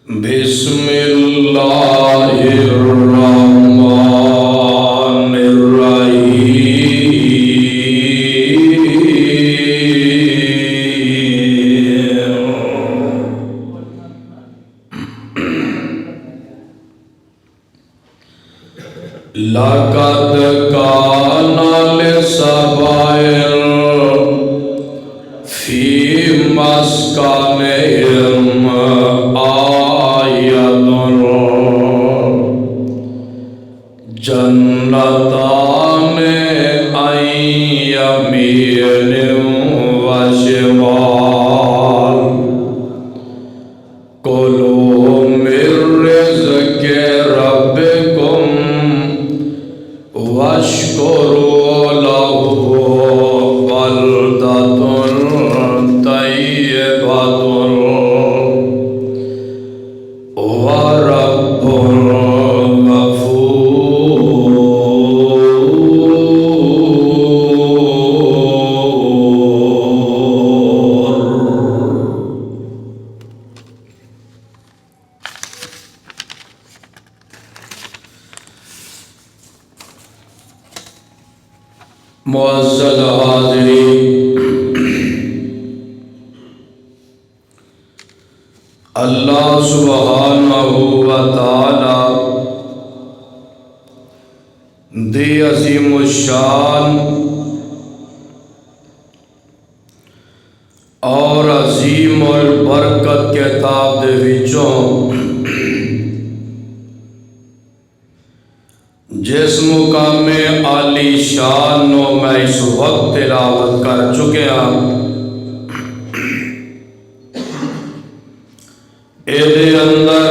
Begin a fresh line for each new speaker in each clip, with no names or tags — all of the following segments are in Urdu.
بسم اللہ الرحمن الرحیم لقد كان لسبأ في مسكنهم جنتان عن يمين وشمال كلوا من رزق ربكم واشكروا له بلدة طيبة ورب معزز حاضرین، اللہ سبحانہ و تعالی دی عظیم الشان اور عظیم البرکت کتاب دے وچوں جس مقام عالی شان نو میں اس وقت تلاوت کر چکے ہاں، ایدے اندر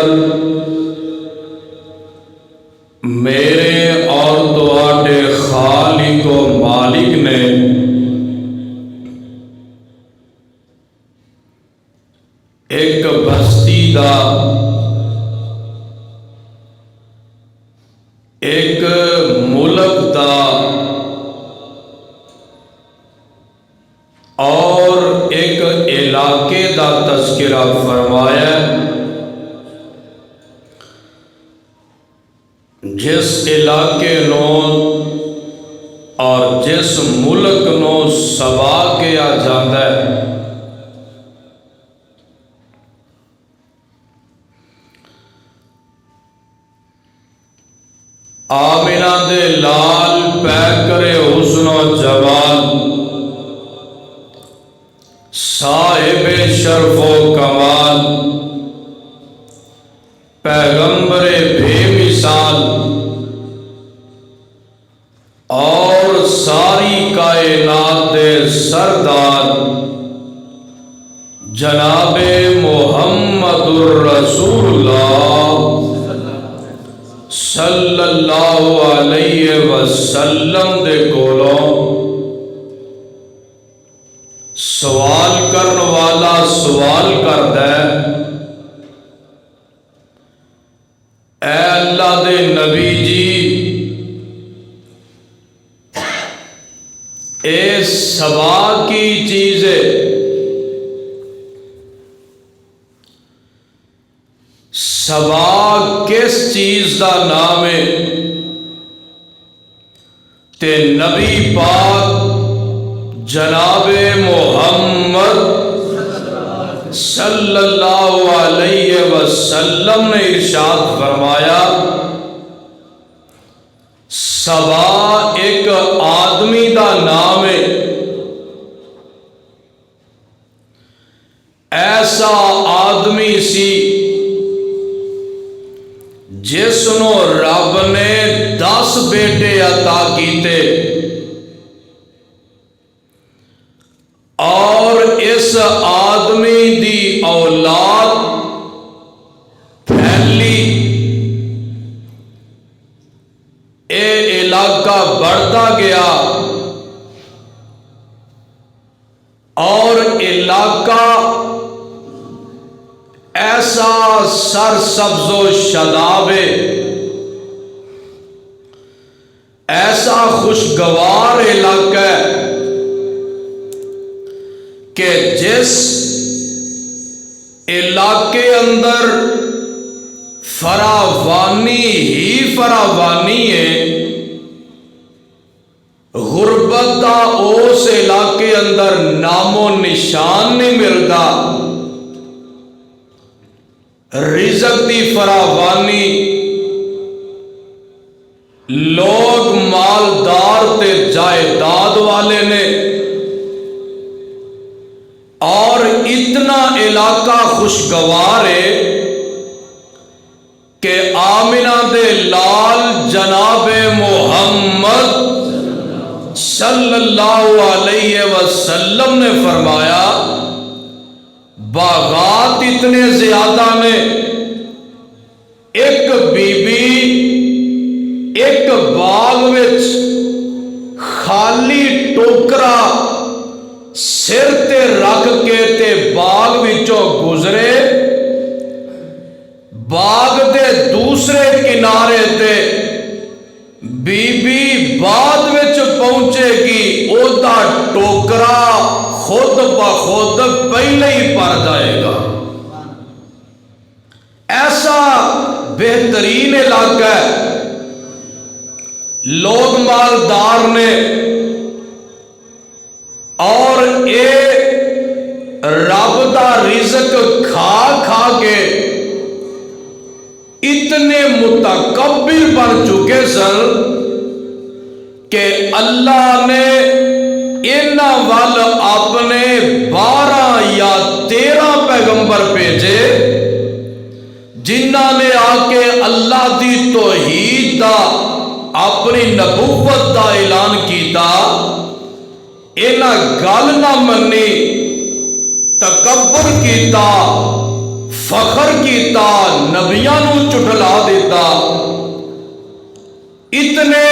میرے اور تواڈے خالق و مالک نے ایک بستی دا ایک ملک دا اور ایک علاقے دا تذکرہ فرمایا، جس علاقے نو اور جس ملک نو سبا کیا جاتا ہے۔ آمینہ دے لال پہ کرے حسن و جمال، صاحب شرف و کمال، پیغمبر بے مثال اور ساری کائنات دے سردار جناب محمد الرسول اللہ صلی اللہ علیہ وسلم دے کولوں سوال کرن والا سوال کردا ہے، اے اللہ دے نبی جی، اے سبا کی چیزیں سبا کس چیز دا نام ہے؟ تے نبی پاک جناب محمد صلی اللہ علیہ وسلم نے ارشاد فرمایا، سبا ایک آدمی دا نام ہے، ایسا آدمی سی جس نو رب نے 10 بیٹے عطا کیتے اور اس آدمی دی اولاد پھیلی، اے علاقہ بڑھتا گیا اور علاقہ ایسا سرسبز و شاداب، ایسا خوشگوار علاقہ ہے کہ جس علاقے اندر فراوانی ہی فراوانی ہے، غربت دا اس علاقے اندر نام و نشان نہیں ملتا، رزق دی فراوانی، لوگ مالدار تے جائیداد والے نے، اور اتنا علاقہ خوشگوار ہے کہ آمنہ دے لال جناب محمد صلی اللہ علیہ وسلم نے فرمایا باغات اتنے زیادہ نے، ایک بی بی ایک باغ وچ خالی ٹوکرا سر تے رکھ کے تے باغ وچوں گزرے، باغ دے دوسرے کنارے تے بی بی بعد وچ پہنچے گی، او دا ٹوکرا خود بخود پہلے ہی بھر جائے گا۔ ایسا بہترین علاقہ ہے، لوگ مالدار نے، اور اے رب دا رزق کھا کھا کے اتنے متکبر بن چکے سن کہ اللہ نے انہاں وال اپنے 12 یا 13 پیغمبر بھیجے، جنہاں نے آ کے اللہ دی توحید دا، اپنی نبوت دا اعلان کیتا، انہاں گل نہ منی، تکبر کیتا، فخر کیتا، نبیاں نو چٹلا دیتا، اتنے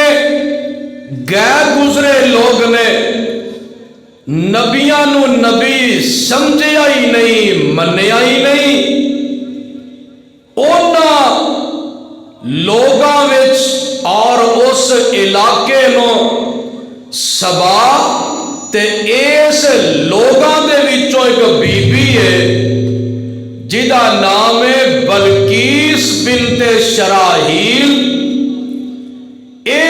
غیر گزرے لوگ نے نبیاں نو نبی سمجھیا ہی نہیں، منیا ہی نہیں۔ انہاں لوگاں وچ اور اس علاقے نو سبا تے اس لوگاں دے وچوں ایک بی بی ہے جدا نام ہے بلقیس بنت شراحیل، اے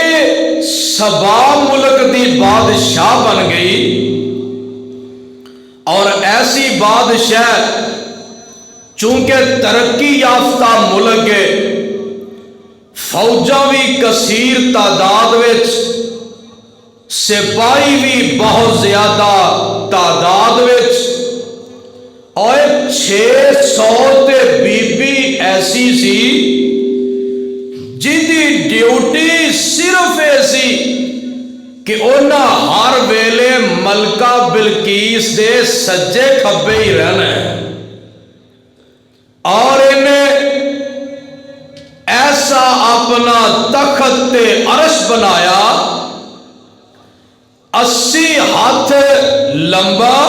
سبا ملک دی بادشاہ بن گئی، اور ایسی بادشاہ چونکہ ترقی یافتہ ملک ہے، فوجاں بھی کثیر تعداد وچ، سپاہی بھی بہت زیادہ تعداد وچ، اور 600 تے بی بی ایسی سی جدی ڈیوٹی صرف ایسی کہ انہاں ہر ویلے ملکہ بلقیس دے سجے کھبے ہی رہنا ہے، اور انہیں ایسا اپنا تخت تے عرش بنایا 80 ہاتھ لمبا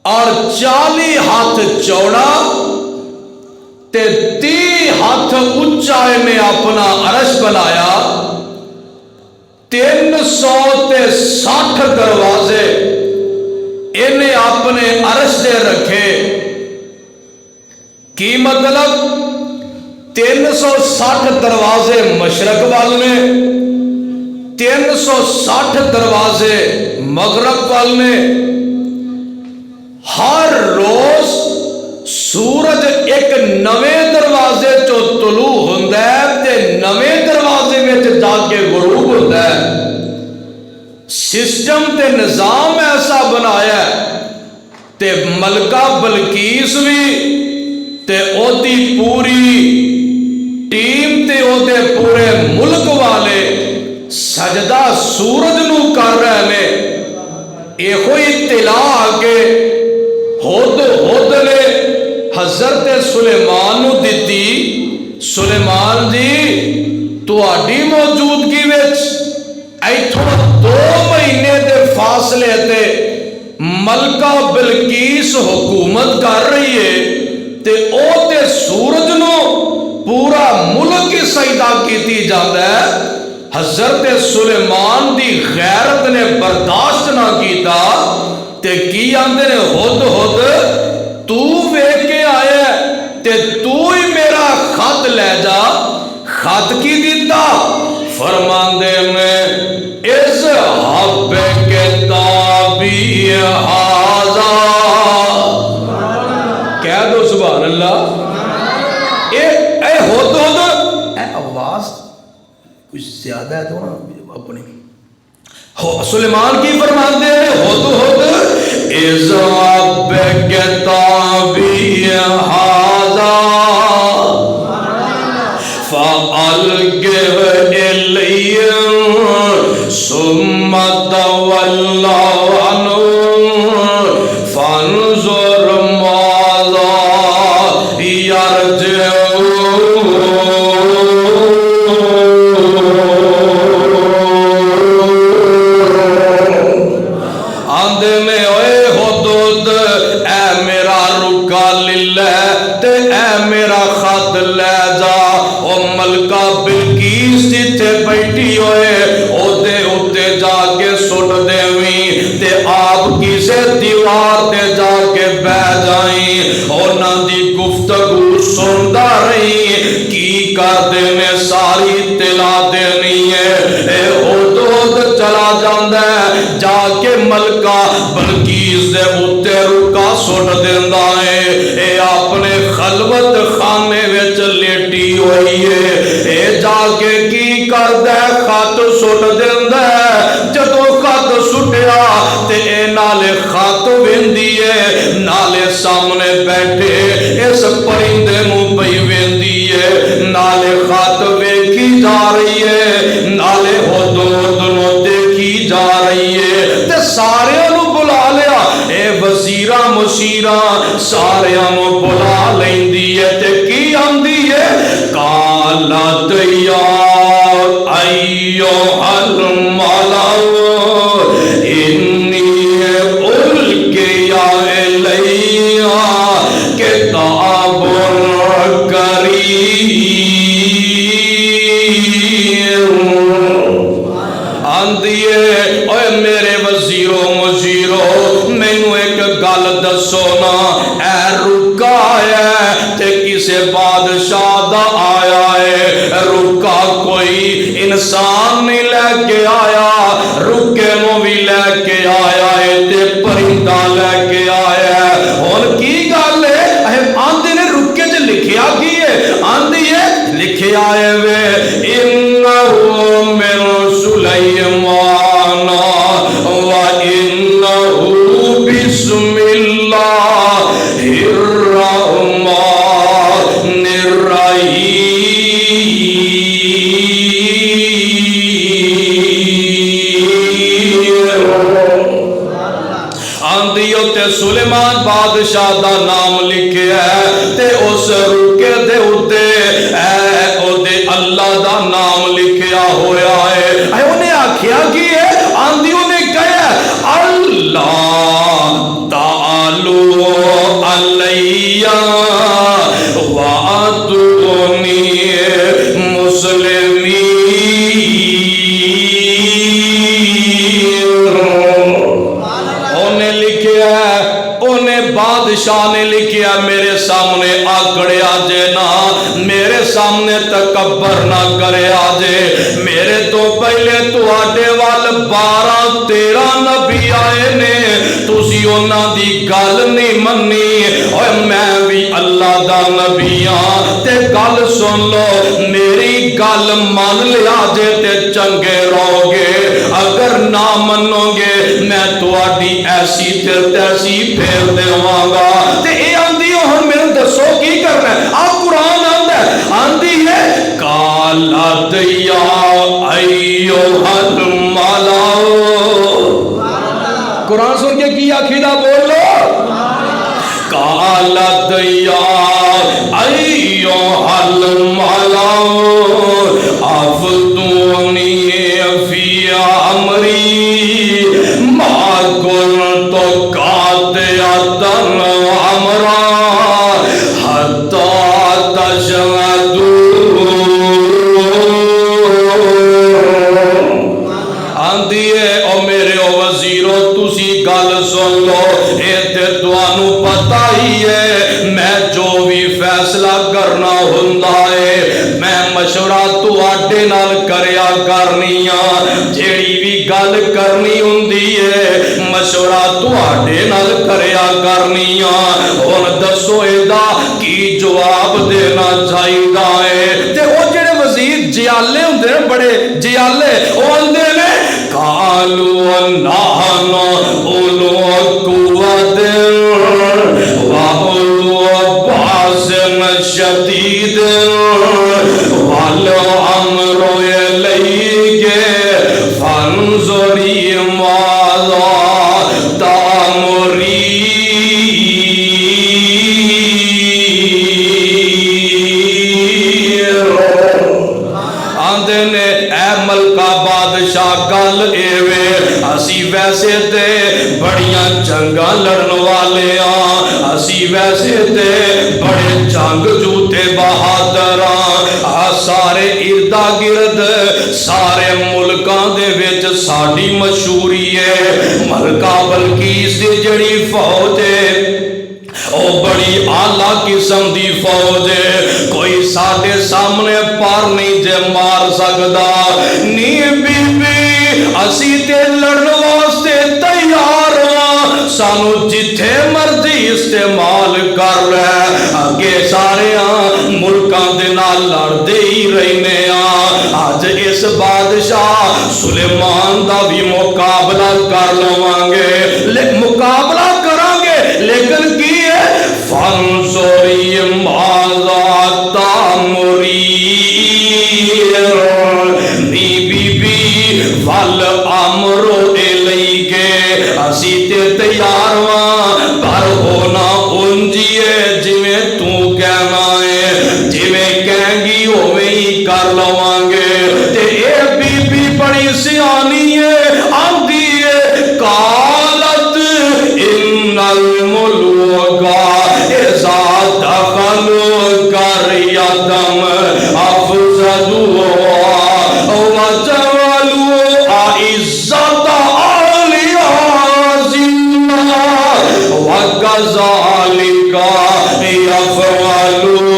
اور 40 ہاتھ چوڑا تے 30 ہاتھ اونچا نے اپنا عرش بنایا، 360 دروازے انہیں اپنے عرش دے رکھے۔ کی مطلب 360 دروازے مشرق وال نے، 360 دروازے مغرب وال نے، ہر روز سورج ایک نویں دروازے چو طلوع ہوندا ہے تے نویں دروازے میں جا کے غروب ہوتا ہے۔ سسٹم تے نظام ایسا بنایا ہے تے ملکہ بلقیس بھی تے او دی پوری ٹیم تے او دے پورے ملک والے سجدہ سورج نو کر رہے نے۔ یہ کوئی اطلاع آگے ہود نے حضرت سلیمان نو دیتی، سلیمان جی تہاڈی موجودگی وچ ایتھوں 2 مہینے دے فاصلے تے ملکہ بلقیس حکومت کر رہی ہے تے او تے سورج نو پورا ملک ہی سجدہ کیتی جاندا ہے۔ حضرت سلیمان دی غیرت نے برداشت نہ کیتا تے کی آندے نے ہد تو ویکھ کے آیا تے تو ہی خط لے جا. خط کی دیتا؟ فرماندے میں اذهب بکتابی ھذا. کہہ دو سبحان اللہ. اے ہد، اے آواز کچھ زیادہ ہے تو نا اپنی. سلیمان کی فرماندے ہیں ہد اذهب بکتابی ھذا فألقه إليهم ثم تولوا عنه فانظر ماذا يرجعون. آندے میں اے حدود اے میرا رکا للہ تے اے میرا خط لے جا. ملکہ بلقیس جتھے بیٹھی ہوئے اوتے اوتے جا کے سٹ دیویں تے آپ کسے دیوار تے جا کے بہ جائیں. اونا دی گفتگو سندا رہی کی کر دے میں ساری تلا دینی ہے. اے حدود چلا جاندہ ہے جا کے ملکہ بلقیس دے اوتے رکا سٹ دیندہ ہے. اے اپنے خلوت خانے وچ لیٹی ہوئی ہے. اے جا کے کی کردہ خط سٹ دیندہ ہے. جدو خط سٹیا تے اے نالے خط ویندی ہے نالے سامنے بیٹھے اس پرندے نو پئی ویندی ہے نالے خط ویکھی جا رہی ہے نالے حدود نو دیکھی جا رہی ہے. تے سارے نو بلا لیا. اے وزیراں مشیراں سارے نو بلا لیندی ہے تے کی آندی ہے قالت یا ایھا الملأ انی القی الی کتاب کریم. آندی ہے اے میرے وزیروں مشیروں مینوں ایک گل دسو نا. اے رکا ہے تے کسے بادشاہ دا آیا ہے. رکا کوئی انسان نہیں لے کے آیا. رکے نو بھی لے کے آیا ہے تے پرندہ لے کے آیا ہے. ہن کی گل ہے آندے نے رکے چ لکھیا کی ہے؟ آندی ہے لکھیا ہے وے انہو من سلیمان و انہو بسم اللہ الرحمن الرحیم. آندیو تے سلیمان بادشاہ دا نام لکھیا ہے تے اس رکے دے اتے اے او دے اللہ دا نام لکھیا ہویا ہے. اے انہیں آکھیا کی ہے؟ آندیو نے کہا اللہ تعالو علیہ وَأَتُونِي مسلمین. انہیں لکھیا ہے انہیں بادشاہ نے لکھیا میرے سامنے آکڑے آجے نا میرے سامنے تکبر نہ کرے آجے. میرے تو پہلے تو آڈے وال 12-13 نبی آئے نے تُسی اونا دی گل نہیں منی. اور میں بھی اللہ دا نبی ہاں تے گل سن لو میری گل مان لیا جے تے چنگے رہو گے. اگر نہ منو گے میں تو آڈی ایسی تے تیسی پھیر دے گا. تے اے آندی ہوں میرے دسو کی کرنا ہے؟ آپ قرآن آندہ ہے آندی ہے قالت یا ایھا الملأ. قرآن سن کے کی عقیدہ بولو. قالت یا ایھا الملأ افتونی فی امری ما کنت قاطعۃ امرا حتی تشہدون. آندی ہے او میرے او وزیرو تسی گل سن لو. اے تے تانوں پتہ ہی ہے میں جو بھی فیصلہ کرنا ہوندا ہے تواڈے نال کریا کرنی آ جیڑی بھی گل کرنی ہوندی ہے مشورہ تواڈے نال کریا کرنی آ ہن دسو ایدا کی جواب دینا چاہیدا ہے تے او جڑے وزیر جیالے ہوندے نے بڑے جیالے او آندے نے قالوا نحن اولو قوت واولو باس شدید والامر الیک فانظری ماذا تأمرین آندے نے اے ملکہ بادشاہ گل ایوے اسی ویسے تے بڑیاں جنگاں لڑن والے ہاں اسی ویسے تے بڑے جنگ جوتے بہادر ہاں سارے اردا گرد سارے ملکاں دے وچ ساڈی مشہوری ہے ملکہ بلقیس دی جڑی فوج ہے او بڑی اعلیٰ قسم دی فوج ہے کوئی ساڈے سامنے پار نہیں جے مار سکدا نی بی بی اسی تے لڑن واسطے تیار ہاں سانو جتھے مرضی استعمال کر لے اگے سارے ملکاں دے نال لڑدے ہی رہنے اج اس بادشاہ سلیمان دا بھی مقابلہ کر لواں گے مقابلہ کران گے لیکن کی ہے فانظری ماذا تأمرین نی بی بی والامر الیک اسی تے تیار ہاں پر ہونا انجیے جویں تو کہنا ہے جویں کہیں گی اوویں ہی کر لواں گے تے اے بی بی بڑی سیانی ہے آندی ہے قالت ان الملوک اذا دخلوا قرية افسدوها وجعلوا أعزة أهلها ذلة وكذلك يفعلون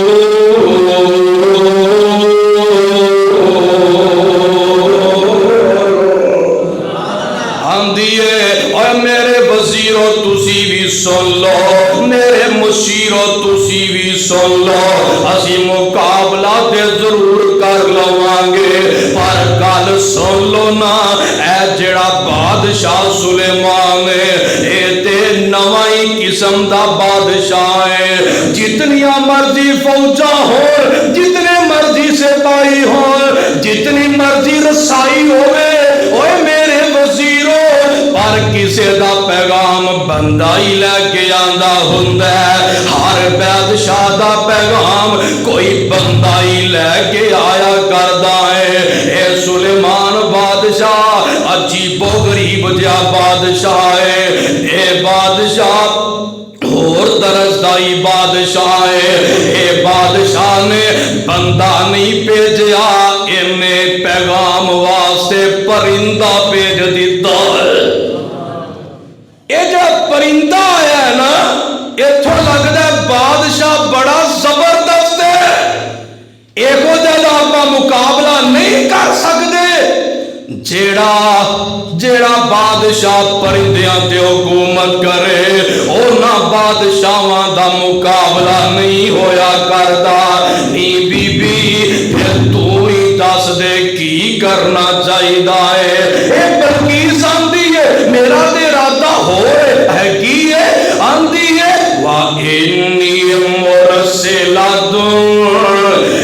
اور میرے وزیروں تسی بھی سن لو میرے مشیروں تسی بھی سن لو اسی مقابلہ تے ضرور کر لواں گے پر گل سن لو نا اے جڑا بادشاہ سلیمان ہے اے تے نواں قسم دا بادشاہ ہے جتنیاں مرضی فوجاں ہون جتنے مرضی سپاہی ہون جتنی مرضی رسائی ہوئے اوے میرے وزیروں پر کسے دا پیغام بندہ ہی لے کے آندا ہوندا ہے ہر بادشاہ دا پیغام کوئی بندہ ہی لے کے آیا کردا ہے اے سلیمان بادشاہ عجیب و غریب جا بادشاہ ہے اے بادشاہ اور درزدائی بادشاہ ہے اے بادشاہ نے بندہ نہیں بھیجیا انہیں پیغام واسطے پرندہ بھیج دیتا ہے یہ جو پرندہ آیا ہے نا اتھوں لگتا ہے بادشاہ بڑا زبردست ہے ایکو دل آپ مقابلہ نہیں کر سکتے جیڑا بادشاہ پرندیاں تے حکومت کرے اونا بادشاہاں دا مقابلہ نہیں ہویا کردا نی بی بی پھر تو ہی دس دے کی کرنا چاہیدا ہے اے بلقیس آندی ہے میرا تے ارادہ ہو ہے کی ہے آندی ہے وَإِنِّي مُرْسِلَةٌ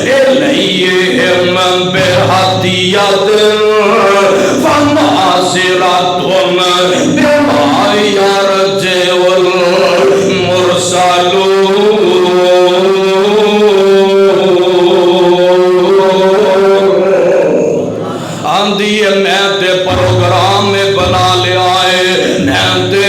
إِلَيْهِمْ بِهَدِيَّةٍ فَنَاظِرَةٌ بِمَا يَرْجِعُ الْمُرْسَلُونَ آندھی ہے میں تے پروگرام میں بنا لیا ہے میں تے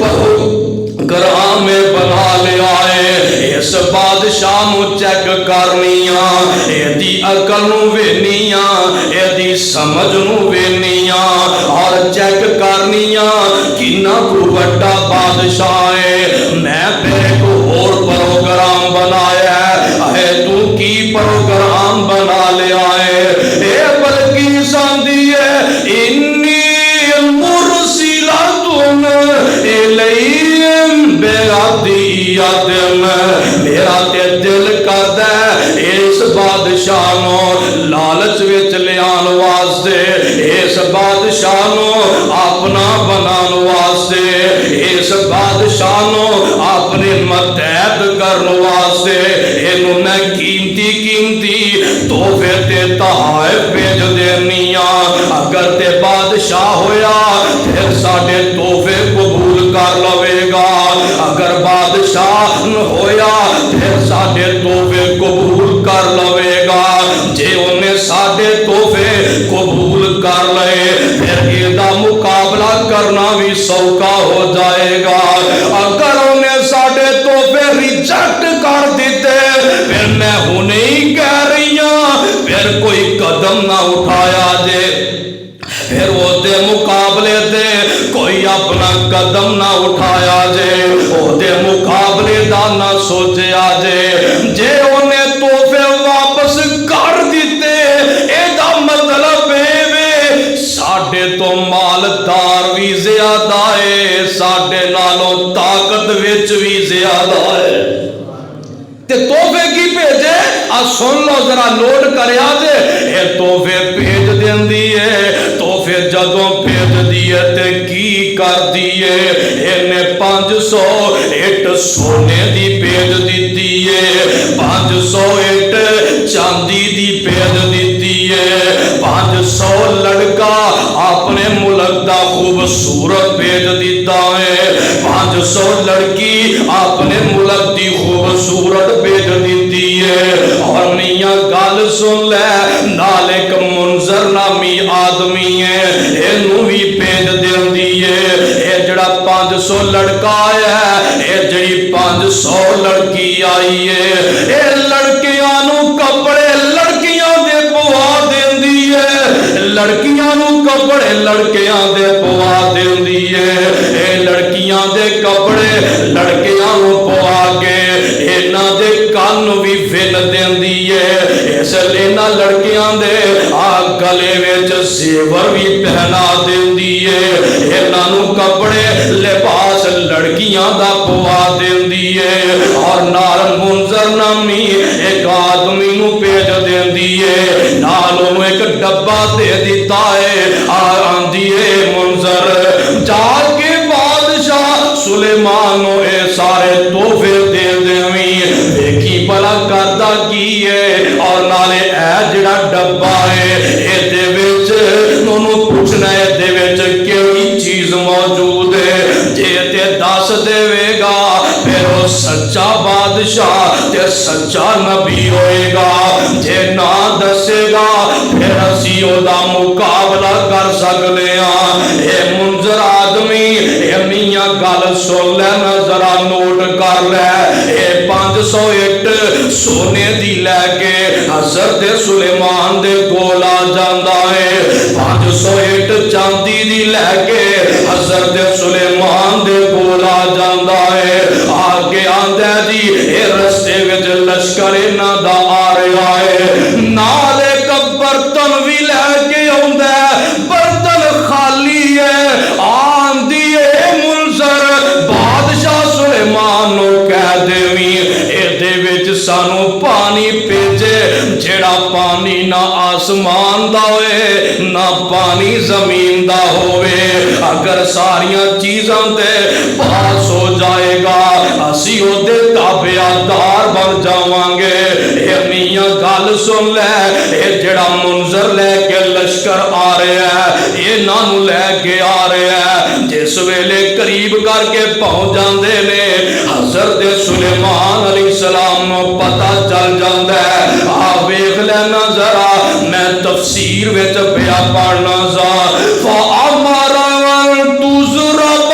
پروگرام میں بنا لیا ہے اس بادشاہ نو چیک کرنیاں ایدی عقل نو وینیاں ایدی سمجھ نو وینیاں اور چیک کرنیاں کنا کو بڑا بادشاہ ہے میں پھر کو اور پروگرام بنایا ہے تو کی پروگرام بنا لیا ہے اے دل کردا ہے اس بادشاہ نو لالچ وچ لیان واسطے، اس بادشاہ نو اپنا بنان واسطے، اس بادشاہ نو اپنے متحد کرن واسطے اینو میں قیمتی قیمتی تحفے تے تحائف بھیج دینیاں۔ اگر تے بادشاہ ہویا پھر ساڈے تحفے قبول کر لوے گا، اگر بادشاہ ہویا پھر ساڈے تحفے قبول کر لوے گا۔ جے انہیں ساڈے تحفے قبول کر لے پھر ایدہ مقابلہ کرنا بھی سوکھا ہو جائے گا۔ اگر انہیں ساڈے تحفے ریجیکٹ کر دیتے پھر میں ہونے ہی کہہ رہی ہوں پھر کوئی قدم نہ اٹھایا جے، پھر وہ دے مقابلے دے کوئی اپنا قدم نہ اٹھایا جے، وہ دے مقابلے دا نہ سوچیا جے۔ جے انہیں تحفے واپس کر دیتے ایدہ مطلب ہے ساڈے تو مالدار بھی زیادہ ہے، ساڈے نالوں طاقت وچ بھی زیادہ ہے۔ تے تحفے کی بھیجے سن لو ذرا نوٹ کریا جے، اے تحفے بھیج دیندی ہے، تحفے جدوں بھیج دیے تے کی کر دیے، اینے 500 اٹ سونے دی بھیج دیتی ہے، 500 اٹ چاندی دی بھیج دیتی ہے، 500 لڑکا اپنے ملک دا خوبصورت بھیج دیتا ہے، 500 لڑکی اپنے ملک دی خوبصورت بھیج دیتی ہے۔ اور میاں گل سن لے، نال ایک منظر نامی آدمی ہے اینو بھی بھیج دیندی ہے۔ اے جڑا 500 لڑکا ہے، اے جڑی 500 لڑکی آئی ہے، اے لڑکیاں نو کپڑے لڑکیاں دے پوا دیندی ہے، لڑکیاں نو کپڑے لڑکیاں دے پوا دیندی ہے، اے لڑکیاں دے کپڑے لڑکیاں نو پوا کے اینا دے کان بھی فل دیندی ہے، اس لینا لڑکیاں دے گلے وچ زیور بھی پہنا دیندی ہے، اینا نو کپڑے لباس لڑکیاں دا پوا دیندی ہے۔ اور نال منظر نامی ایک آدمی نو بھیج دیندی ہے، نالوں ایک ڈبہ دے دیتا ہے، آندی ہے منظر جا کے بادشاہ سلیمان اے سارے تحفے دے دیویں، دیکھی بلا کردہ کی ہے، اور نالے اے جڑا ڈبہ ہے اے دے وچ نونوں پوچھنا ہے دے وچ کیڑی چیز موجود ہے، جے تے دس دے گا پھر وہ سچا بادشاہ تے سچا نبی ہوئے گا، جے نہ دسے گا پھر اسی او دا مقابلہ کر سکتے ہیں۔ اے منظر آدمی اے میاں گل سن لے نہ ذرا نوٹ کر لے، اے 500 اٹ سونے دی لے کے حضرت سلیمان دے کول آ جاندا ہے، 500 اٹ چاندی دی لے کے حضرت سلیمان دے کول آ جاندا ہے، آگے آندا جی اے رستے وچ لشکر انہاں دا آ رہا ہے، نال ایک برتن بھی لے کے آندا ہے، برتن خالی ہے، آندی ہے منظر بادشاہ سلیمان نو کہہ دیویں اے دے وچ سانو پانی بھیجے، جڑا پانی نہ آسمان دا ہوئے نہ پانی زمین دا ہوئے، اگر ساریاں چیزاں تے پاس ہو جائے گا اسی او دے تابعدار بن جاواں گے۔ اے میاں گل سن لے، اے جڑا منظر لے کے لشکر آ رہا ہے اے نانو لے کے آ رہا ہے، جس ویلے قریب کر کے پہنچ جاندے نے حضرت سلیمان علیہ السلام نو پتہ چل جاندا ہے۔ آ ویکھ لینا ذرا میں تفسیر وچ پیا پڑھنا سا، فَأَمَرَ أَن تُضْرَبَ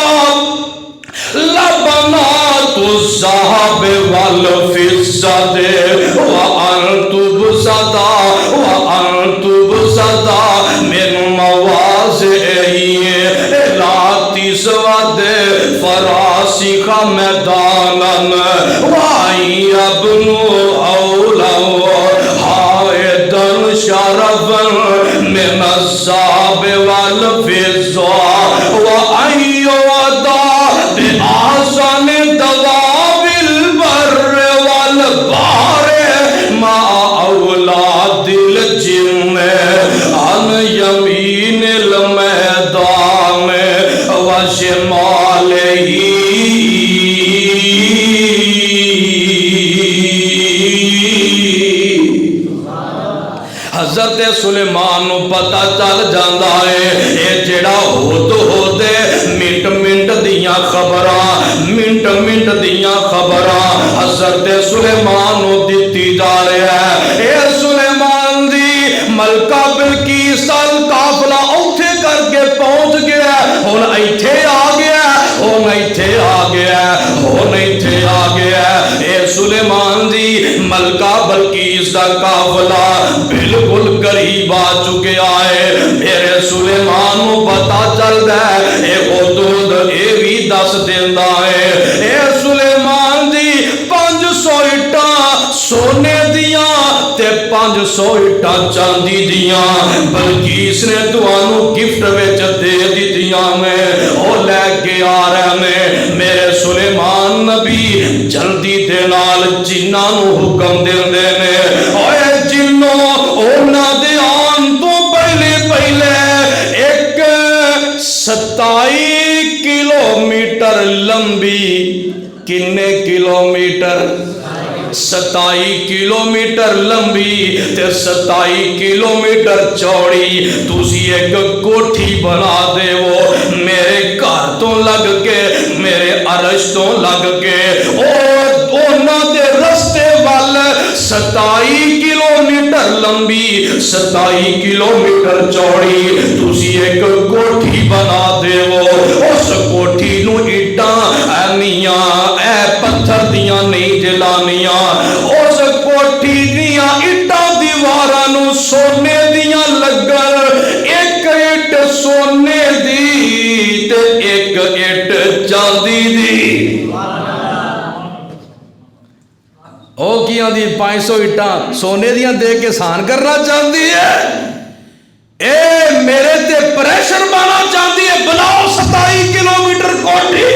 لَبَنَاتُ الذَّهَبِ وَالْفِضَّةِ وَأَن تُبْسَطَ مِن مَوَاضِعِهِ إِلَى تِسْوَةِ فَرَاسِخَ مَيْدَانًا وَأَن يَبْنُوا حَوْلَهُ حَائِطًا شَرَفًا مِنَ الذَّهَبِ وَالْفِضَّةِ وَأَن يُؤْتَىٰ بِأَحْسَنِ ثَوَابِ الْبَرِّ وَالْبَحْرِ حضرت سلیمان نو پتہ چل جاندا ہے اے جڑا ہود منٹ منٹ دیاں خبراں حضرت سلیمان نو دتی جا رہا ہے اے سلیمان دی ملکہ بلقیس دا قافلہ اوتھے کر کے پہنچ گیا ہن ایتھے آ گیا اے سلیمان دی ملکہ بلقیس دا قافلہ بالکل قریب آ چکیا ہے میرے سلیمان نو پتہ چلدا ہے اے حدود اے بھی دس دیندا ہے اے سلیمان دی 500 اٹاں سونے دیاں تے 500 اٹاں چاندی دیاں بلقیس نے تانوں گفٹ وچ دے دتیاں میں او لے کے آ رہے نے میرے سلیمان نبی جلدی دے نال جناں نو حکم دیندے نے اوے جنوں انہاں دے آن تو پہلے ایک 27 کلومیٹر لمبی کنے کلومیٹر 27 کلومیٹر لمبی تے 27 کلومیٹر چوڑی تسی ایک کوٹھی بنا دے وہ میرے گھر تو لگ کے میرے عرش تو لگ کے اونا دے رستے وال 27 کلومیٹر لمبی 27 کلومیٹر چوڑی تسی ایک کوٹھی بنا دے وہ اس کوٹھی نو اٹاں میاں اے پتھر دیاں نہیں جلانیاں اس کوٹھی دیاں اٹاں دیواراں نو سونے دیاں لگن ایک اٹ سونے دی تے ایک اٹ چاندی دی او کیاں دی 500 اٹاں سونے دیاں دے کے سان کرنا چاہتی ہے اے میرے تے پریشر بانا چاہتی ہے بناؤ 27 کلومیٹر کوٹھی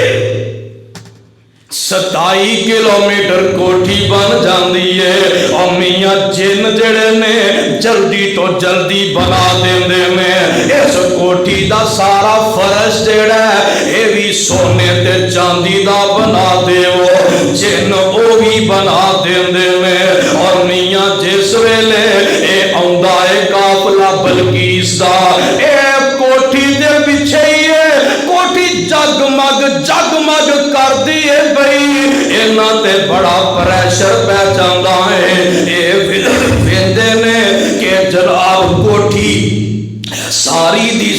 27 کلومیٹر کوٹھی بن جاندی ہے اور میاں جن جڑے نے جلدی تو جلدی بنا دیندے نے اس کوٹھی دا سارا فرش جڑا ہے اے بھی سونے تے چاندی دا بنا دے وہ جن او بھی بنا دیندے نے اور میاں جس ویلے اے آوندا ہے قافلہ بلقیس دا اے کوٹھی دے پیچھے ہی ہے کوٹھی جگمگ کر دی ہے بھئی انہاں تے بڑا پریشر پہ جاندا ہے اے ویندے نے کہ جناب کوٹھی ساری دی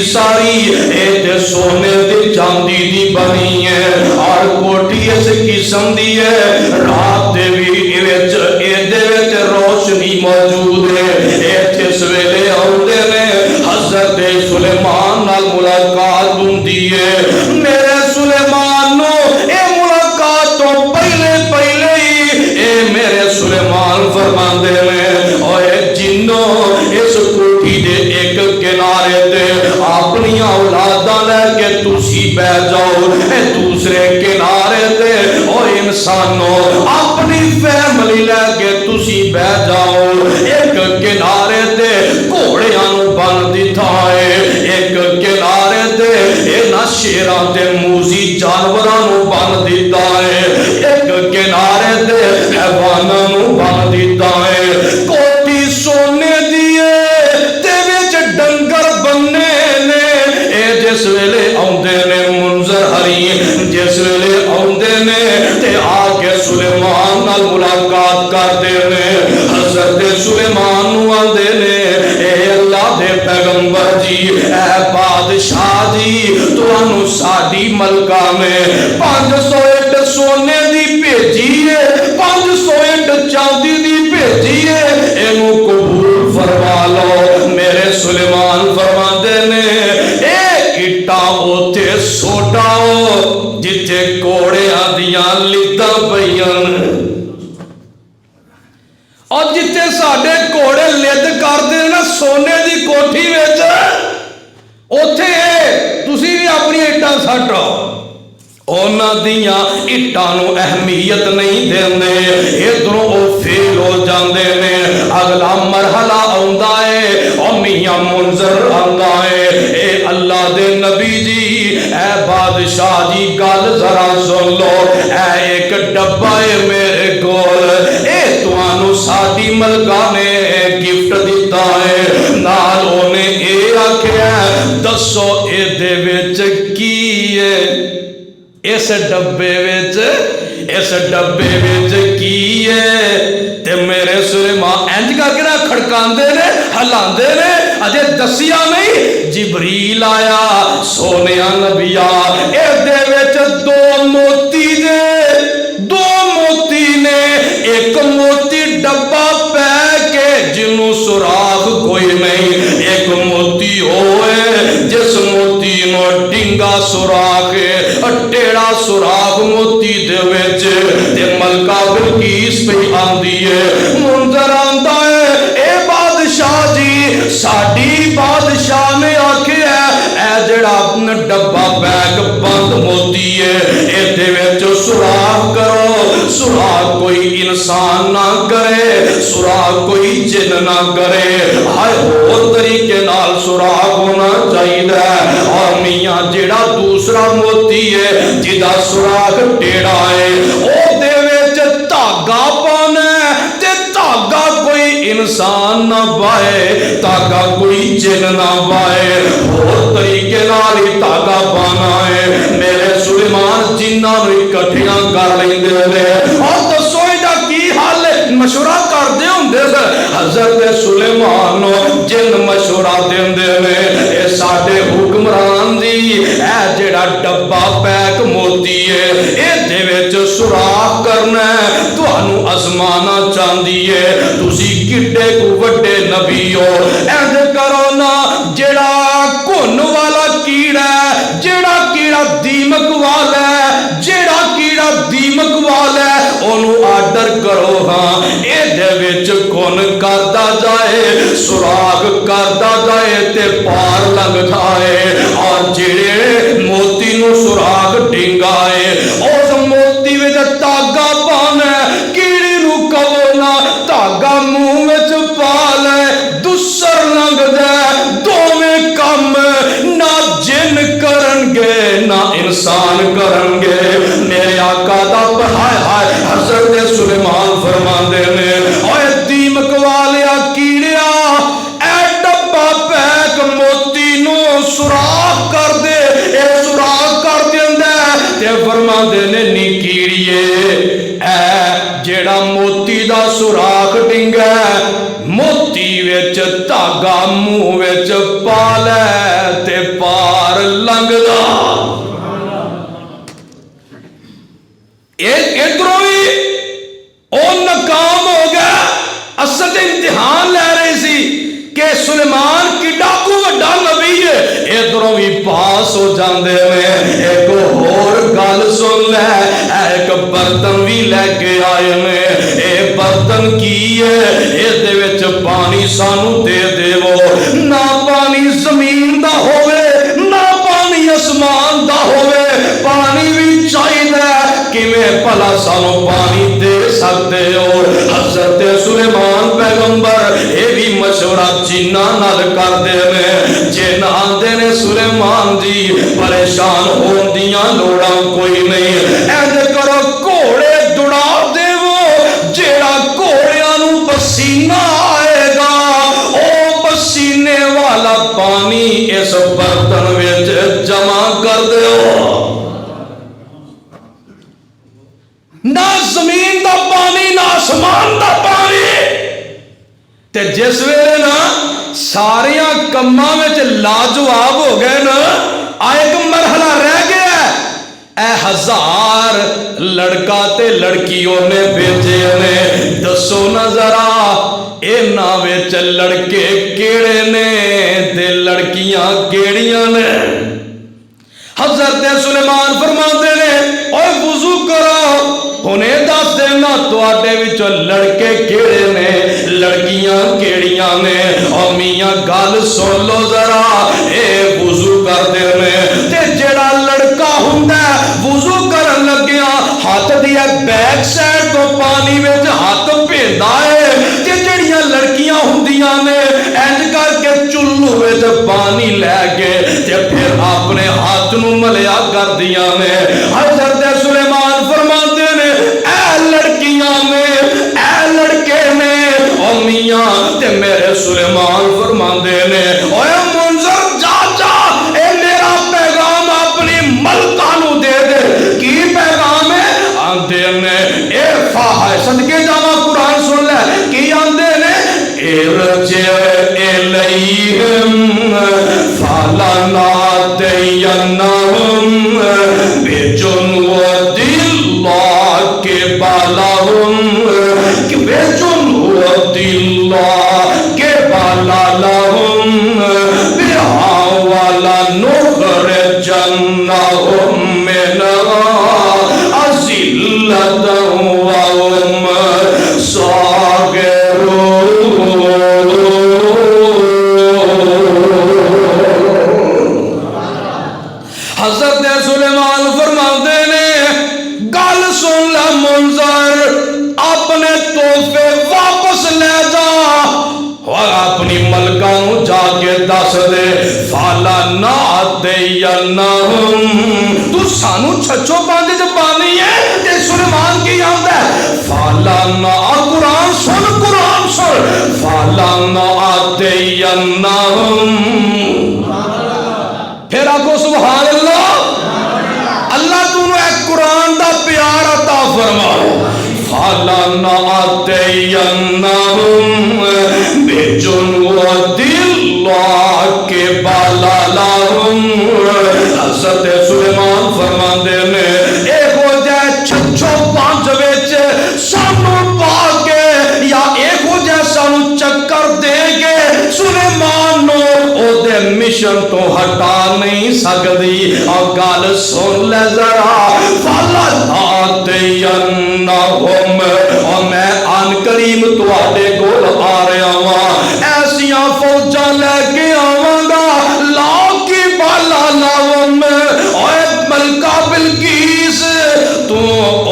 ساری اے تے سونے تے چاندی دی بنی ہے اور کوٹھی اس قسم دی ہے رات دے بھی وچ روشنی موجود ہے اے جس ویلے آندے نے حضرت سلیمان نال ملاقات ہوندی ہے میرے سلیمان نو اے ملاقات تو پہلے ہی اے میرے سلیمان فرماندے نے اوے جنوں اس کوٹھی دے ایک کنارے تے اپنی اولاداں لے کے تسی بیٹھ جاؤ اے دوسرے کنارے تے او انسانوں اپنی فیملی لے کے تسی بیٹھ جاؤ ایک کنارے تے گھوڑیاں نو بن دتا ہے ایک کنارے تے انہاں شیراں تے موزی جانوراں نو بن دتا ہے ایک کنارے تے حیواناں نو بن دتا ہے کوٹھی سونے دی تے وچ ڈنگر بننے نے اے جس ویلے آندے نے منظر ہری جس ویلے آندے نے تے آ کے سلیمان نال ملاقات کردے نے حضرت سلیمان نو آندے نے اے اللہ دے پیغمبر جی اے بادشاہ جی تانوں ساڈی ملکہ میں 500 اٹ سونے دی بھیجی ہے 500 اٹ چاندی دی بھیجی ہے اینو قبول فرما لو میرے سلیمان فرماندے نے اے اٹا اوتھے سوٹاؤ جتھے کوڑیاں دیاں لتاں پئیاں اور جتھے ساڈے کوڑے لد کردے نا سونے دی کوٹھی وچ اوتھے تسی بھی اپنی اٹاں سٹو اونا دیاں اٹاں نو اہمیت نہیں دیندے ادھروں او فیل ہو جاندے نے اگلا مرحلہ آندا ہے او میاں منظر آندا ہے اے اللہ دے نبی جی اے بادشاہ جی گل ذرا سن لو اے ایک ڈبہ ہے میرے کول اے تانوں سانو ساڈی ملکہ نے گفٹ دیتا ہے نال اونے اے آکھیا دسو اے دے وچ کی ہے اس ڈبے وچ کی ہے تے میرے سلیمان انج کر کے کھڑکاندے نے ہلاندے نے اجے دسیا نہیں جبریل آیا سونیا نبیا اے دے وچ دو موتی نے ایک موتی ڈبا پہ کے جنوں سوراخ کوئی نہیں ایک موتی ہوئے جس موتی نو ڈنگا سوراخ ٹیڑا سوراخ موتی دے وچ تے ملکہ بلقیس پہ آندی ہے منظر آندا ہے اے بادشاہ جی ساڈی بادشاہ نے آکھیا اے جڑا اپنا ڈبا بیگ بند موتی ہے اے دے وچ سوراخ کرو سوراخ کوئی انسان نہ کرے سوراخ کوئی جن نہ کرے ہائے ہور طریقے نال سوراخ ہونا چاہیے اور میاں جڑا دوسرا موتی ہے جدا سوراخ ٹیڑا ہے او دے وچ دھاگا پانا تے دھاگا کوئی انسان نہ پائے دھاگا کوئی جن نہ پائے اور طریقے نال ہی دھاگا پانا ہے میرے سلیمان جنہاں نوں اکٹھیاں کر لیندے نے اور دسو ایڈا کی حال مشورہ کردے ہوندے سن حضرت سلیمان جن مشورہ دیندے نے اے ساڈے حکمران دی اے جڑا ڈبا پیک موتی ہے اے دے وچ سوراخ کرنا ہے تانوں ازمانا چاہندی ہے تسی کڈے کو وڈے نبی ہو انج کرو نا جڑا کون والا کیڑا ہے جڑا کیڑا دیمک والا ہے جڑا کیڑا دیمک والا ہے اونوں آرڈر کرو ہاں اے دے وچ کون کردا جائے سوراخ کردا جائے تے پار لنگ جائے اور جڑے موتی نو سوراخ ڈنگائے اس موتی وچ دھاگا پانا کیڑی نو کہو نا دھاگا منہ وچ پا لے دسر لنگ جائے دوویں کم نہ جن کرن گے نہ انسان کرن گے میرے آقا دا ہائے ہائے حضرت سلیمان فرماندے نے اوے دیمک والیا کیڑیا اے ڈبا پیک موتی نو سوراخ کر دے اے سوراخ کر دیندا تے فرماندے نے نی کیڑیے اے جیڑا موتی دا سوراخ ڈنگا موتی وچ دھاگا منہ وچ پا لے تے پار لنگ دا ادھروں بھی او ناکام ہو گیا اصل امتحان لے رہی سی کہ سلیمان کڈا کو وڈا نبی ہے ادھروں بھی پاس ہو جاندے نے ایک اور گل سن لے ایک برتن بھی لے کے آئے نے اے برتن کی ہے اے دے وچ پانی سانو دے دیو نہ پانی زمین دا ہوئے نہ پانی اسمان دا ہوئے پانی بھی چاہیے کیویں بھلا سانو پانی دے سکتے ہو حضرت سلیمان پیغمبر اے بھی مشورہ جنہاں نال کردے نے جن آندے نے سلیمان جی پریشان ہون دیاں لوڑاں کوئی نہیں انج کرو گھوڑے دوڑا دیو جیڑا گھوڑیاں نو پسینہ آئے گا او پسینے والا پانی اس برتن وچ جمع کر دیو نہ زمین دا پانی نہ آسمان دا پانی تے جس ویلے نا ساریاں کماں وچ لاجواب ہو گئے نا ایک مرحلہ رہ گیا اے ہزار لڑکا تے لڑکیوں نے بھیجے نے دسو نا ذرا انہاں وچ لڑکے کیڑے نے تے لڑکیاں کیڑیاں نے حضرت سلیمان فرماتے نے اوے وضو کرو انہیں دس دینا تواڈے وچوں لڑکے کیڑے نے لڑکیاں کیڑیاں نے اور میاں گل سن لو ذرا اے وضو کردے نے تے جڑا لڑکا ہوندا وضو کرن لگیا ہاتھ دی بیک سائڈ تو پانی وچ ہاتھ پیندا ہے تے جڑیاں لڑکیاں ہوندیاں نے انج کر کے چلو وچ پانی لے کے تے پھر اپنے ہاتھ نو ملیا کر دیاں نے حضرت سلیمان فرماتے نے اے لڑکیاں میں اے لڑکے نے ارجع الیہم فلناتینہم بجنود اللہ قبلہم بجنود اللہ قبل لہم بہا ولنخرجنہم منہا أذلة وهم صاغرون. حضرت سلیمان فرماتے ہیں گل سن لے منظر، اپنے تحفے واپس لے جا اور اپنی ملکہ نو جا کے دس دے فَلَنَعْتِيَنَّهُمْ. تو سانو چھچو باندھے جو پانی ہے تے سلیمان کی یاد ہے قرآن سن فَلَنَعْتِيَنَّهُمْ. پھر آکو سبحان اللہ. اللہ تو نے ایک قرآن دا پیار عطا فرمائے. فَلَنَعْتِيَنَّهُمْ بِجُنُودِ اللَّهِ قِبَلَ لَهُمْ. حضرت سلیمان فرماندے نے اے ہو جائے چھچو پانچ وچ سانو پا کے یا اے ہو جائے سانو چکر دے کے سلیمان نو او دے مشن تو ہٹا نہیں سکدی. اور گل سن لے ذرا فَلَنَعْتِيَنَّهُمْ. اور میں آن کریم تواڈے کول آ رہا ہاں ایسیاں فوجاں لے کے آواں گا لا کی بالا لاوم. اور ملکہ بلقیس تو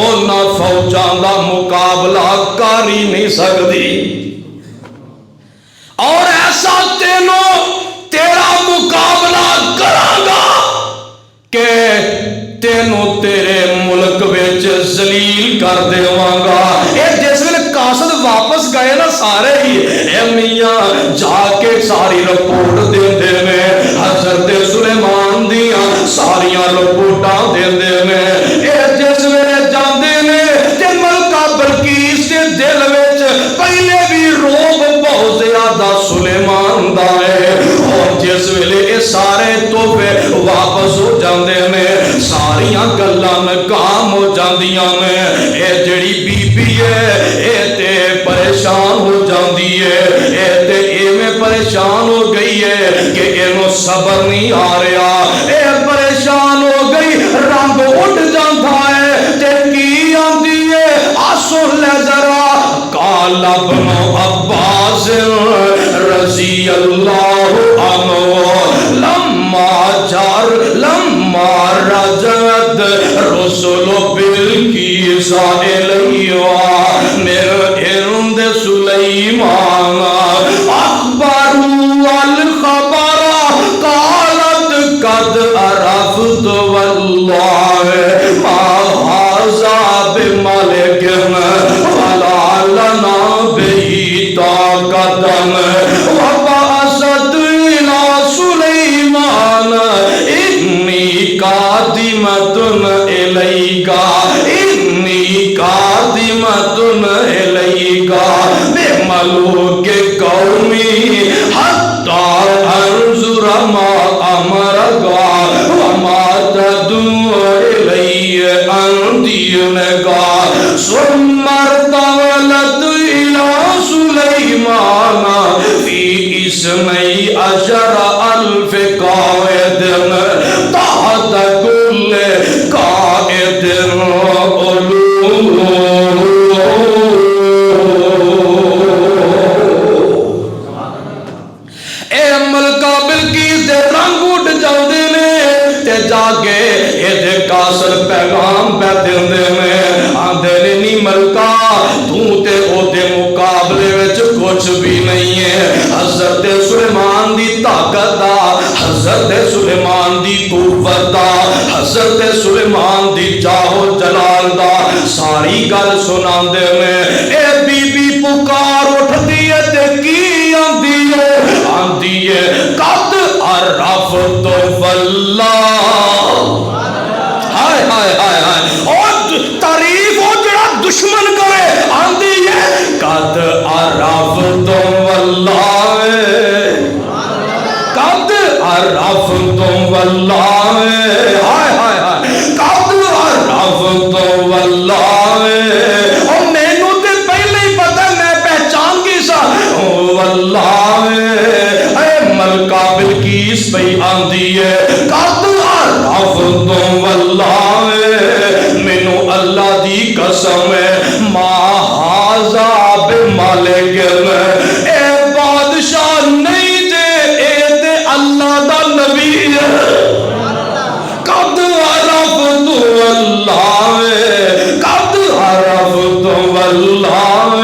اونا فوجاں دا مقابلہ کر ہی نہیں سکدی. اور ایسا تیرا مقابلہ کراں گا کہ تینوں تیرے ملک وچ ذلیل کر دیواں گا. اے جس ویلے قاصد واپس گئے نا سارے ہی اے میاں جا کے ساری رپورٹ دیندے نے حضرت سلیمان دیاں ساریاں رپورٹاں دیندے نے. اے جس ویلے جاندے نے تے ملکہ بلقیس دے دل وچ پہلے بھی روب بہت زیادہ سلیمان دا ہے. اور جس ویلے اے سارے تحفے واپس ہو جاندے نے ساریاں گلاں ناکام ہو جاندیاں نے. اے جڑی بی بی ہے اے تے پریشان ہو جاندی ہے. اے تے ایویں پریشان ہو گئی ہے کہ اینوں صبر نہیں آ رہا. اے پریشان ہو گئی رنگ اٹھ جاندا ہے تے کی آندی ہے آسو لے ذرا قال ابن عباس رضی اللہ عنہ لما رجعت رسول بلقیس الیہا من عند سلیمان اخبروا الخبر قالت قد عرفت واللہ ما هذا بملک ولا لنا به طاقة وبعثت إلى سليمان إني قادمة إليك بملوك قومي حتى أنظر ما أمرك وما تدعو إلي عن دينك. ثم ارتحلت إلى سليمان في 12,000 قائد تحت كل قائد اے ملکہ بلقیس دے رنگ اٹھ جاندے نے تے جا کے اے دے قاصد پیغام پہ دیندے نے آندے نے نی ملکہ تو تے او دے مقابلے وچ کچھ بھی نہیں ہے. حضرت سلیمان دی طاقت دا حضرت سلیمان دی قوت دا حضرت سلیمان دی جاہو جلال دا ساری گل سناندے نے. اے بی بی پکار اٹھدی ہے تے کی آندی ہے قد عرفت واللہ. ہائے ہائے ہائے ہائے. اور تعریف وہ جڑا دشمن کرے آندی ہے قد عرفت واللہ واللہ ہائے ہائے ہائے قد عرفت واللہ اور مینوں تے پہلے ہی پتہ میں پہچان گئی سا واللہ اے ملکہ بلقیس پہ آندی ہے قد عرفت واللہ مینوں اللہ دی قسم ہے ما ھذا بمالکن اے بادشاہ نہیں دے اے تے اللہ دا نبی ہے قد عرفت واللہ قد عرفت واللہ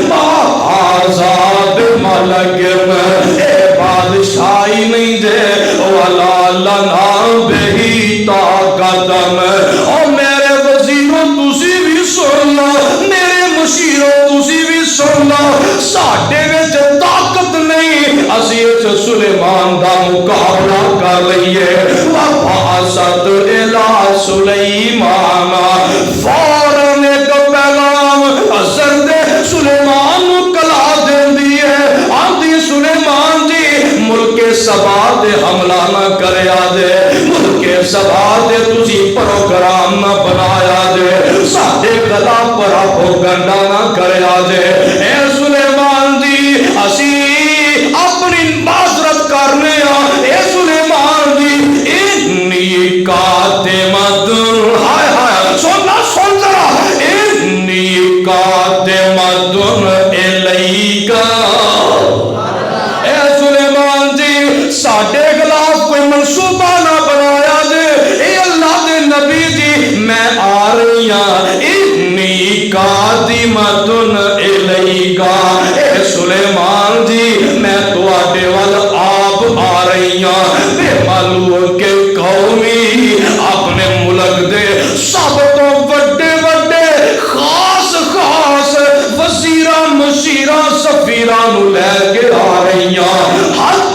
ما ھذا بمالکن اے بادشاہی نہیں دے ولا لنا بہی طاقتن اور میرے وزیروں تسی بھی سن لو میرے مشیروں تسی بھی سن لو ساڈے وچ طاقت نہیں اسی وچ سلیمان دا مقابلہ کر لئیے وَبَعَثَتْ إِلَىٰ سُلَيْمَانَ فوراً ایک پیغام حضرت سلیمان نو کلا دیندی ہے آندی سلیمان جی ملک سبا تے حملہ نہ کریا دے ملک سبا تے تسی پروگرام نہ بنایا دے ساڈے گلا پروپیگنڈا نہ کریا دے اے سلیمان جی اسی اپنی معذرت کرنے اے سلیمان جی انی قاتمت ہائے ہائے سننا سن ذرا انی قاتمت الیکا اے سلیمان جی ساڈے خلاف کوئی منصوبہ نہ بنایا دے اے اللہ دے نبی جی میں آ رہی ہاں انی قاتمت الیکا اے سلیمان جی میں تواڈے ول آپ آ رہی ہاں بے معلوم کہ قومی اپنے ملک دے سب تو بڑے بڑے خاص خاص وزیراں مشیراں سفیراں نو لے کے آ رہی ہاں حتی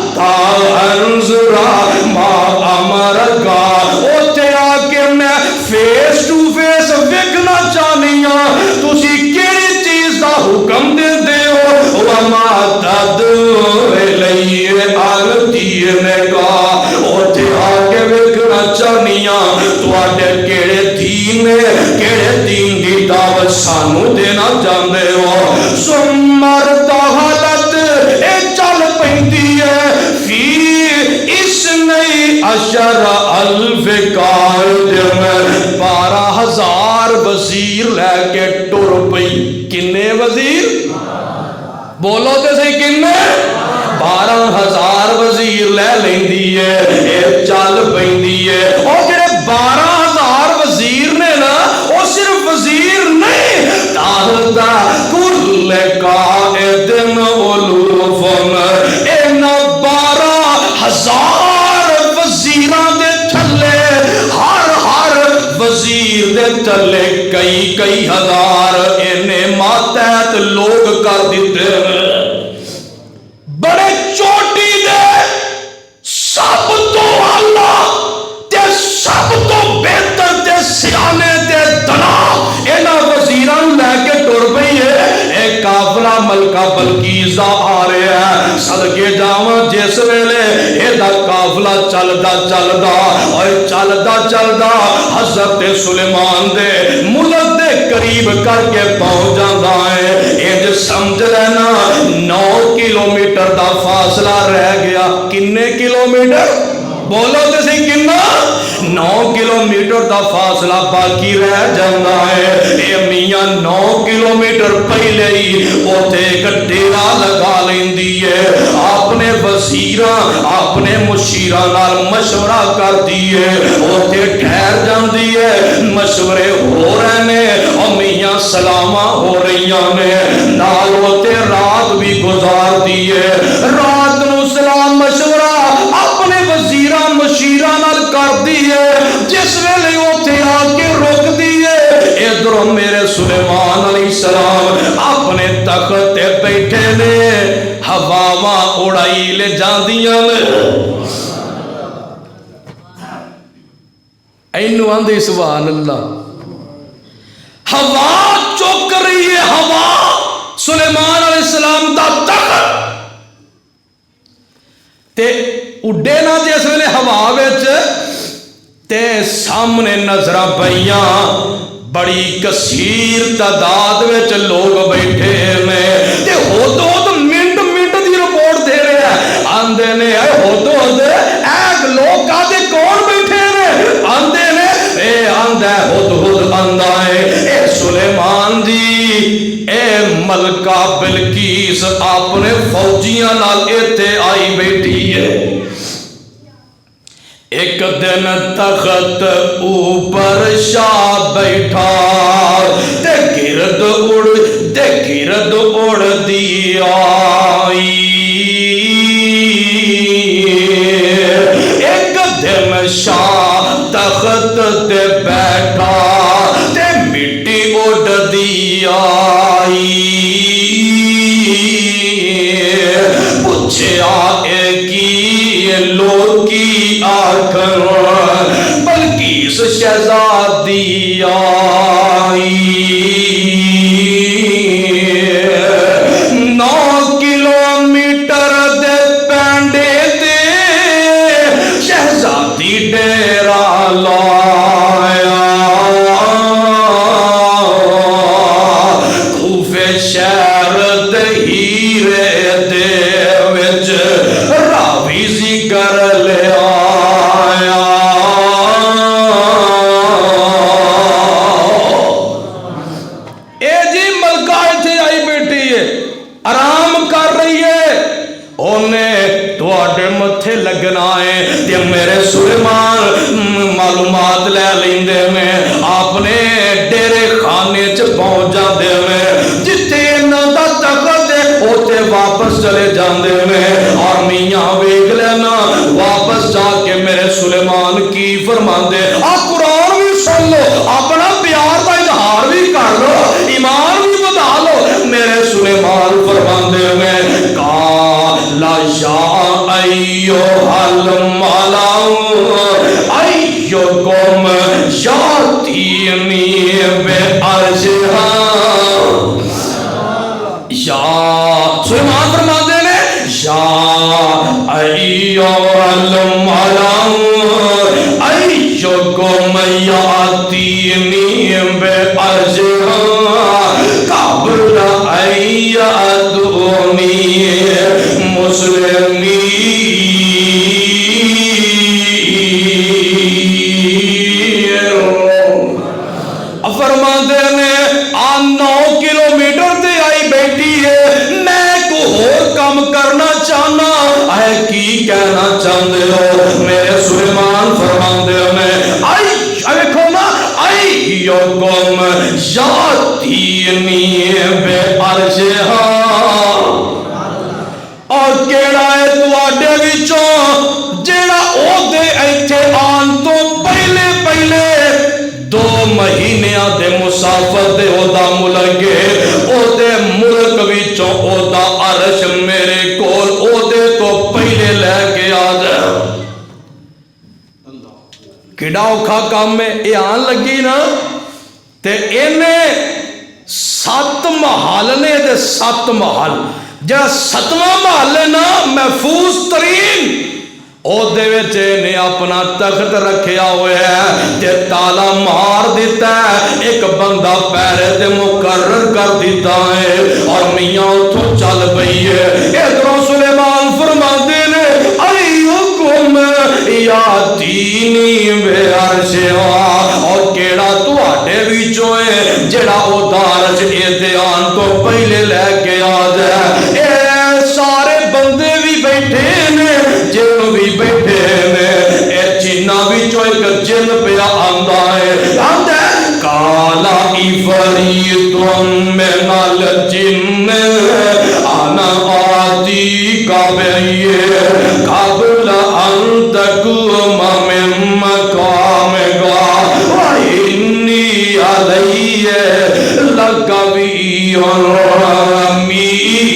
انظرا ما امرکا اوتھے آ کے میں فیس ٹو فیس ویکھنا چاہنی ہاں تسی کیڑی چیز دا حکم دیندے ہو وما تدعو الیہ الدین کا اوتھے آ کے ویکھنا چاہنی ہاں تواڈے کیڑے دین دی دعوت سانو دینا چاہندے ہو سمر تحلت اے چل پیندی ہے فی اس نئی عشر الف قائد میں 12,000 وزیر لے کے ٹر پئی کنے وزیر بولو تے صحیح کنے 12,000 وزیر لے لیندی ہے اے چل پیندی ہے اور جڑے 12,000 وزیر نے نا وہ صرف وزیر نہیں تاہدہ کل قائد علوفن اینا 12,000 وزیران دے تھلے ہر وزیر دے تھلے کئی ہزار اینے ماتحت لوگ کر دیتے ہیں بڑے چوٹی دے سب تو اللہ تے سب تو بہتر تے سیانے تے دنا اینا وزیران لے کے ٹر پئی ہے ایک قافلہ ملکہ بلقیس دا آ رہے ہیں صدقے جاواں جس ویلے ایدا قافلہ چلدا حضرت سلیمان دے ملک دے قریب کر کے پہنچ جاندا ہے انج سمجھ لینا 9 کلومیٹر دا فاصلہ رہ گیا کنے کلومیٹر بولو تے صحیح کنا 9 کلومیٹر دا فاصلہ باقی رہ جاندا ہے اے میاں 9 کلومیٹر پہلے ہی اوتھے ایک ڈیرا لگا لیندی ہے اپنے وزیراں اپنے مشیراں نال مشورہ کردی ہے اوتھے ٹھہر جاندی ہے مشورے ہو رہے نے او میاں سلاماں ہو رہیاں نے نال اوتھے رات بھی گزار دی ہے رات نو سلام مشورہ اپنے وزیراں مشیراں نال کردی ہے جس ویلے اوتھے آ کے رک دی ہے ادھر میرے سلیمان علیہ السلام اپنے تخت تے بیٹھے نے ہواواں اڑائی لے جاندیاں نے اینو آندے سبحان اللہ ہوا چوک رہی ہے ہوا سلیمان علیہ السلام دا تخت تے اڈے نہ جس ویلے ہوا وچ تے سامنے نظر پیاں بڑی کثیر تعداد وچ لوگ بیٹھے نے تے ہود منٹ دی رپورٹ دے رہے ہیں آندے نے ہود اے لوگ کادے کون بیٹھے نے آندے نے اے آندا ہود آندا ہے اے سلیمان جی اے ملکہ بلقیس اپنے فوجیاں نال ایتھے آئی بیٹھی ہے ایک دن تخت اوپر شاہ بیٹھا تے گرد اڑ دی آئی ایک دن شاہ تخت تے بیٹھا تے مٹی اڑ دی آئی پوچھیا اے کی لوکی آکھر بلقیس شہزادی آئی 9 کلومیٹر دے پینڈے تے شہزادی ڈیرا لایا کوفے شہر تہیر دے وچ راوی ذکر لے آیا اے جی ملکہ ایتھے آئی بیٹھی ہے آرام کر رہی ہے انہیں تواڈے متھے لگنا ہے تے میرے سلیمان معلومات لے لیندے میں اپنے ڈیرے خانے چ پہنچ جاندے میں جتھے انہاں دا تخت ہے اوتے واپس چلے جاندے میں اور میاں ویکھ لینا واپس جا کے میرے سلیمان کی فرماندے قرآن بھی سن لو اپنا پیار کا اظہار بھی کر لو ایمان بھی بتا لو میرے سلیمان فرماندے میں کالا یا ایھا الملأ ایکم یاتینی بعرشھا یا سلیمان فرماندے نے یا ایھا الملأ ایکم یاتینی بعرشھا قبل ان یأتونی مسلمین فرماندے نے 9 کلومیٹر تے آئی بیٹھی ہے میں کو اور کام کرنا چاہنا ہے کی کہنا چاہتے ہو میرے سلیمان فرماندے نے دیکھو نا ایکم یاتینی بعرشھا اور کیڑا ہے تواڈے وچوں جیڑا او دے ایتھے آن تو پہلے 2 مہینیاں دے مسافر دے او دا ملک ہے او دے ملک وچوں او دا عرش میرے کول او دے تو پہلے لے کے آ جا کیڑا اوکھا کام ہے اے آن لگی نا تے انہیں 7 محل نے تے 7 محل جہاں 7واں محل ہے نا محفوظ ترین او دے وچے نے اپنا تخت رکھیا ہوئے ہے تے تالا مار دیتا ہے ایک بندہ پیرے تے مقرر کر دیتا ہے اور میاں اتھو چل پئی ہے ادھروں سلیمان فرماندے نے ایھکم یاتینی بعرشھا اور کیڑا تواڈے وچوں ہے جڑا او دارج ادیان تو پہلے لے کے آ جائے اے سارے بندے بھی بیٹھے نے جن بھی بیٹھے نے اے جنہ وچوں ایک جن پیا آندا ہے کالا عفریت من الجن انا آتیکا بہ قبل ان تقوم من مقامک وانی علیہ لقوی امین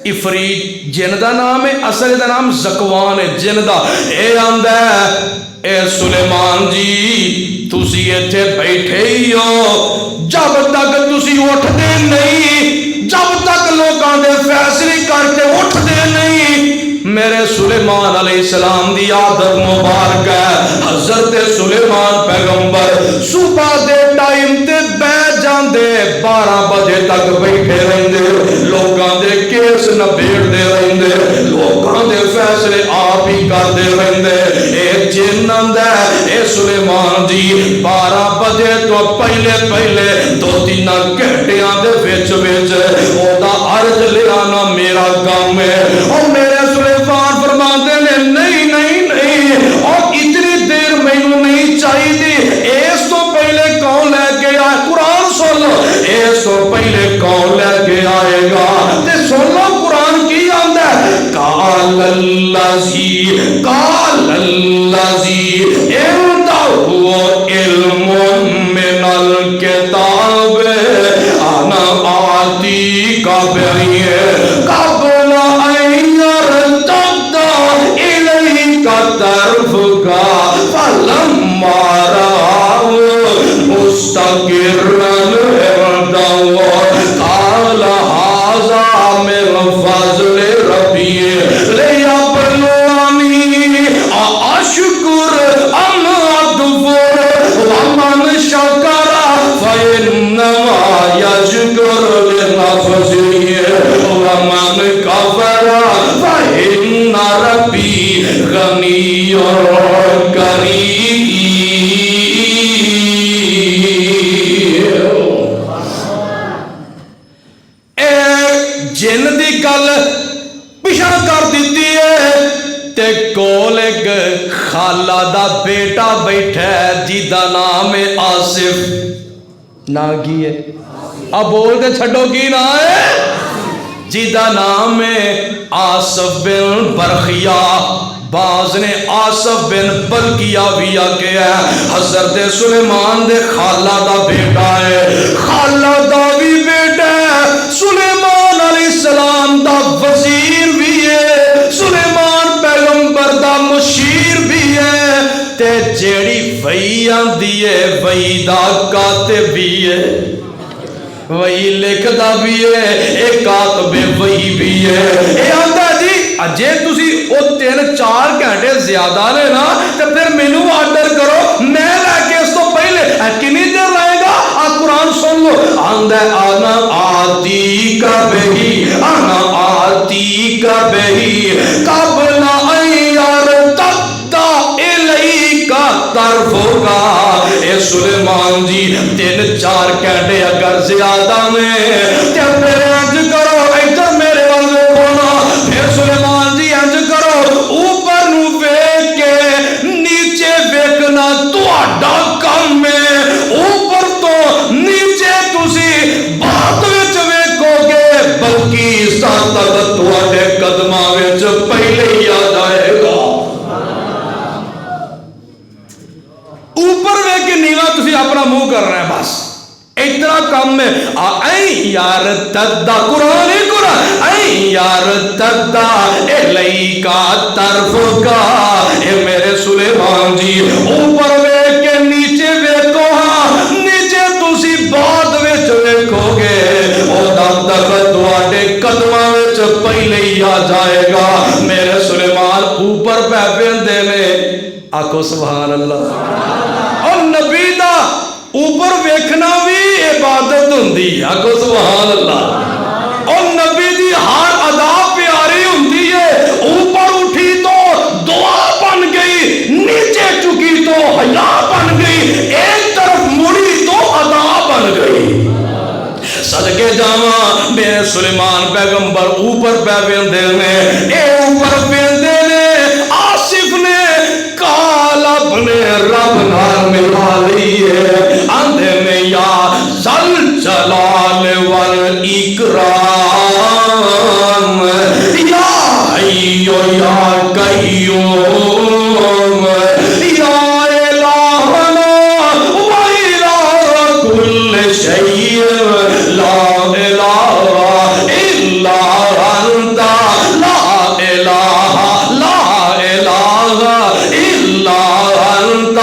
عفریت جن دا نام ہے اصل دا نام زکوان ہے جن دا اے آندا ہے اے سلیمان جی تسی ایتھے بیٹھے ہی ہو جب تک تسی اٹھتے نہیں جب تک لوگاں دے فیصلے کر کے اٹھ دے نہیں. میرے سلیمان علیہ السلام دی عادت مبارک ہے. حضرت سلیمان پیغمبر صبح دے ٹائم تے بیٹھ جاندے 12 بجے تک بیٹھے رہندے, لوکاں دے کیس نبیڑدے رہندے, لوکاں دے فیصلے آپ ہی کردے رہندے. اے جن آندا اے سلیمان جی 12 بجے تو پہلے 2-3 گھنٹیاں دے وچ او دا عرض لے آنا میرا کام ہے. او میرے سلیمان فرماندے نے نہیں اور اتنی دیر مینوں نہیں چاہیے. اس تو پہلے کون لے کے آئے؟ قرآن سن لو. اس تو پہلے کون لے کے آئے گا؟ تے سن لو قرآن کی آندا ہے, قال الذی عنده علم من الکتاب انا آتیک بہ قبل ان یرتد الیک طرفک فلما رآہ مستقرا عنده قال هذا من فضل ربی لیبلونی اشکر ام اکفر ومن شکر فانما یشکر لنفسه ومن کفر فان ربی غنی کریم. جن دی گل پچھڑ کر دیتی ہے تے کول ایک خالہ دا بیٹا بیٹھا ہے جی دا نام ہے آصف. نام کی ہے؟ اب بول کے چھڑو کی نام ہے جی دا نام ہے آصف بن برخیا. بعض نے آصف بن بلقیہ بھی آکے ہے. حضرت سلیمان دے خالہ دا بیٹا ہے, خالہ دا بھی بیٹا ہے. سلیمان علیہ السلام دا وزیر بھی ہے, سلیمان پیغمبر دا مشیر بھی ہے. تے جیڑی وحی آندی ہے وحی دا کاتب بھی ہے, وہی لکھدا بھی ہے, ایک کاتب وہی بھی ہے. اے آندا جی اجے تسی او 3-4 گھنٹے زیادہ نے نا تے پھر مینوں آرڈر کرو, میں لے کے اس تو پہلے کتنی دیر لائے گا؟ آ قرآن سن لو. آندا انا آتی کا بہی انا آتی کا بہی قبل ان یرتد الیک طرفک. اے سلیمان جی 3-4 گھنٹے اگر زیادہ میں تے پھر انج کرو ادھر میرے وال دیکھو نا. پھر سلیمان جی انج کرو اوپر نو ویکھ کے نیچے ویکھنا تہاڈا کم ہے. اوپر تو نیچے تسی بعد وچ ویکھو گے بلکہ ساتھ تہاڈے قدماں وچ پہلے ہی آ جائے گا. اوپر ویکھ کے نیواں تسی اپنا منہ کر رہے ہیں بس اتنا کم میں. این یار تدا قرآن این یار تدا الیک طرفک. اے میرے سلیمان جی اوپر ویکھ کے نیچے ویکھو, ہاں نیچے تسی بعد وچ ویکھو گے او دا دخل تواڈے قدماں وچ پہلے ہی آ جائے گا. میرے سلیمان اوپر پہ پیندے نے, آکھو سبحان اللہ. اور نبی دا اوپر ویکھنا بھی عبادت ہوندی ہے, آکھو سبحان اللہ. اور نبی دی ہر ادا پیاری ہوندی ہے. اوپر اٹھی تو دعا بن گئی, نیچے چکی تو حیا بن گئی, ایک طرف مڑی تو ادا بن گئی. صدقے جاواں میرے سلیمان پیغمبر اوپر پہ ویندے نے, اے اوپر ویندے نے. آصف نے کال اپنے رب نال ملا لیے, آندے میں یا ذل جلال والاکرام یا حی یا قیوم یا الہنا و الہ کل شیء لا الہ الا انت لا الہ الا انت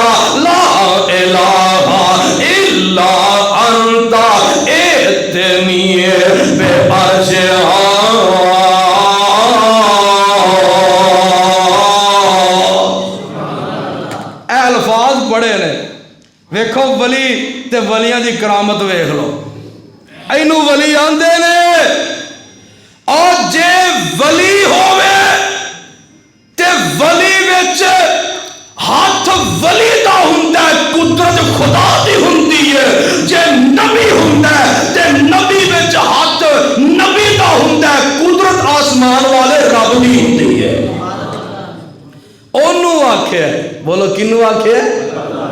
بڑے نے ویکھو ولی تے ولیاں دی کرامت ویکھ لو اینو ولی آندے نے اور جے ولی ہووے تے ولی وچ ہاتھ ولی دا ہوندا ہے قدرت خدا دی ہوندی ہے جے نبی ہوندا ہے تے نبی وچ ہاتھ نبی دا ہوندا ہے قدرت آسمان والے رب دی ہوندی ہے اونوں آکھیا بولو کینوں آکھیا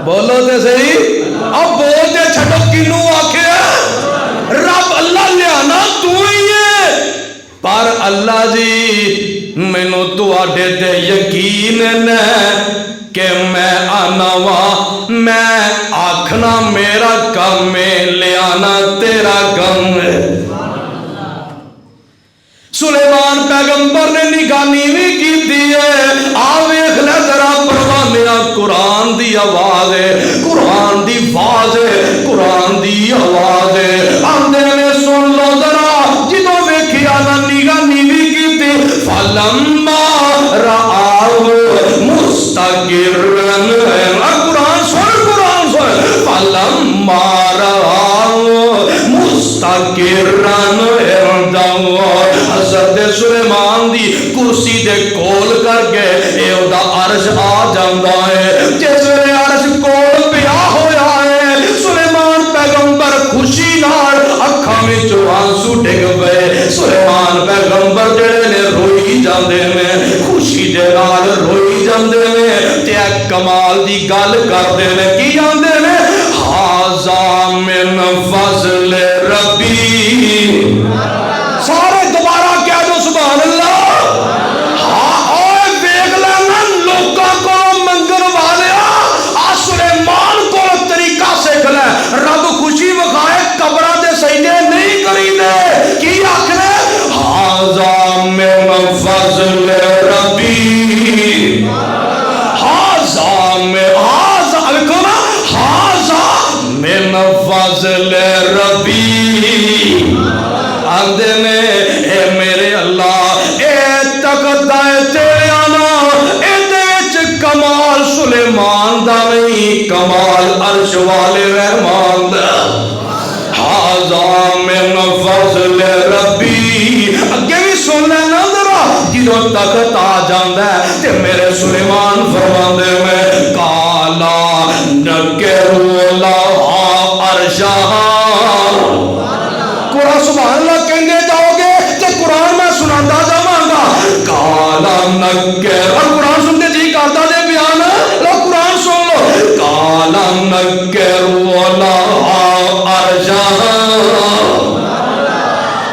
بولو تے صحیح اب بول دے چھڈو کینوں آکھیا رب اللہ لیانا تو ہی ہے پر اللہ جی مینوں تواڈے تے یقین ہے کہ میں آنا وا میں آکھنا میرا کم ہے لیانا تیرا کم ہے سلیمان پیغمبر نے نگانی بھی کی دیئے آویخ لے ذرا پروانیا قرآن دی آواز ہے قرآن دی فاز ہے قرآن دی آواز ہے آندے میں سن لو ذرا جدو ویکھیا نا نگانی بھی کی دی فَلَمَّا رَآهُ مُسْتَقِرًا قرآن سن فَلَمَّا رَآهُ مُسْتَقِرًا حضرت سلیمان دی کرسی دے کول کر کے اے او دا عرش آ جاندا ہے جس ویلے عرش کول پیا ہویا ہے سلیمان پیغمبر خوشی نال اکھاں وچوں آنسو ڈگ پئے سلیمان پیغمبر جڑے نے روئی جاندے نے خوشی دے نال روئی جاندے نے تے کمال دی گل کردے نے کی آندے نے ھذا من فضل ربی سارے دوبارہ کہہ دو سبحان اللہ ہاں اوے دیکھ لینا لوکاں کو منگن والیا سلیمان کو طریقہ سیکھ لے رب خوشی وکھائے قبراں دے سجدے نہیں کری دے کی آکھنا ھذا من فضل ربی ھذا من فضل ربی آندے نے اے میرے اللہ اے تقدہ تیرے آنا اے دیچ کمال سلیمان دا نہیں کمال عرش والے رحمان دا ھذا من فضل ربی اگے بھی سن لینا ذرا جدو تقت آ جاندا ہے تے میرے سلیمان فرماندے میں کالا نکرو لہا عرشہا قرآن سبحان اللہ کہنے جاؤ گے تو قرآن میں سناتا جاواں گا کالا نکر اور قرآن سنتے جی کرتا دے بیان لو قرآن سن لو کالا نکر ولا ارجہا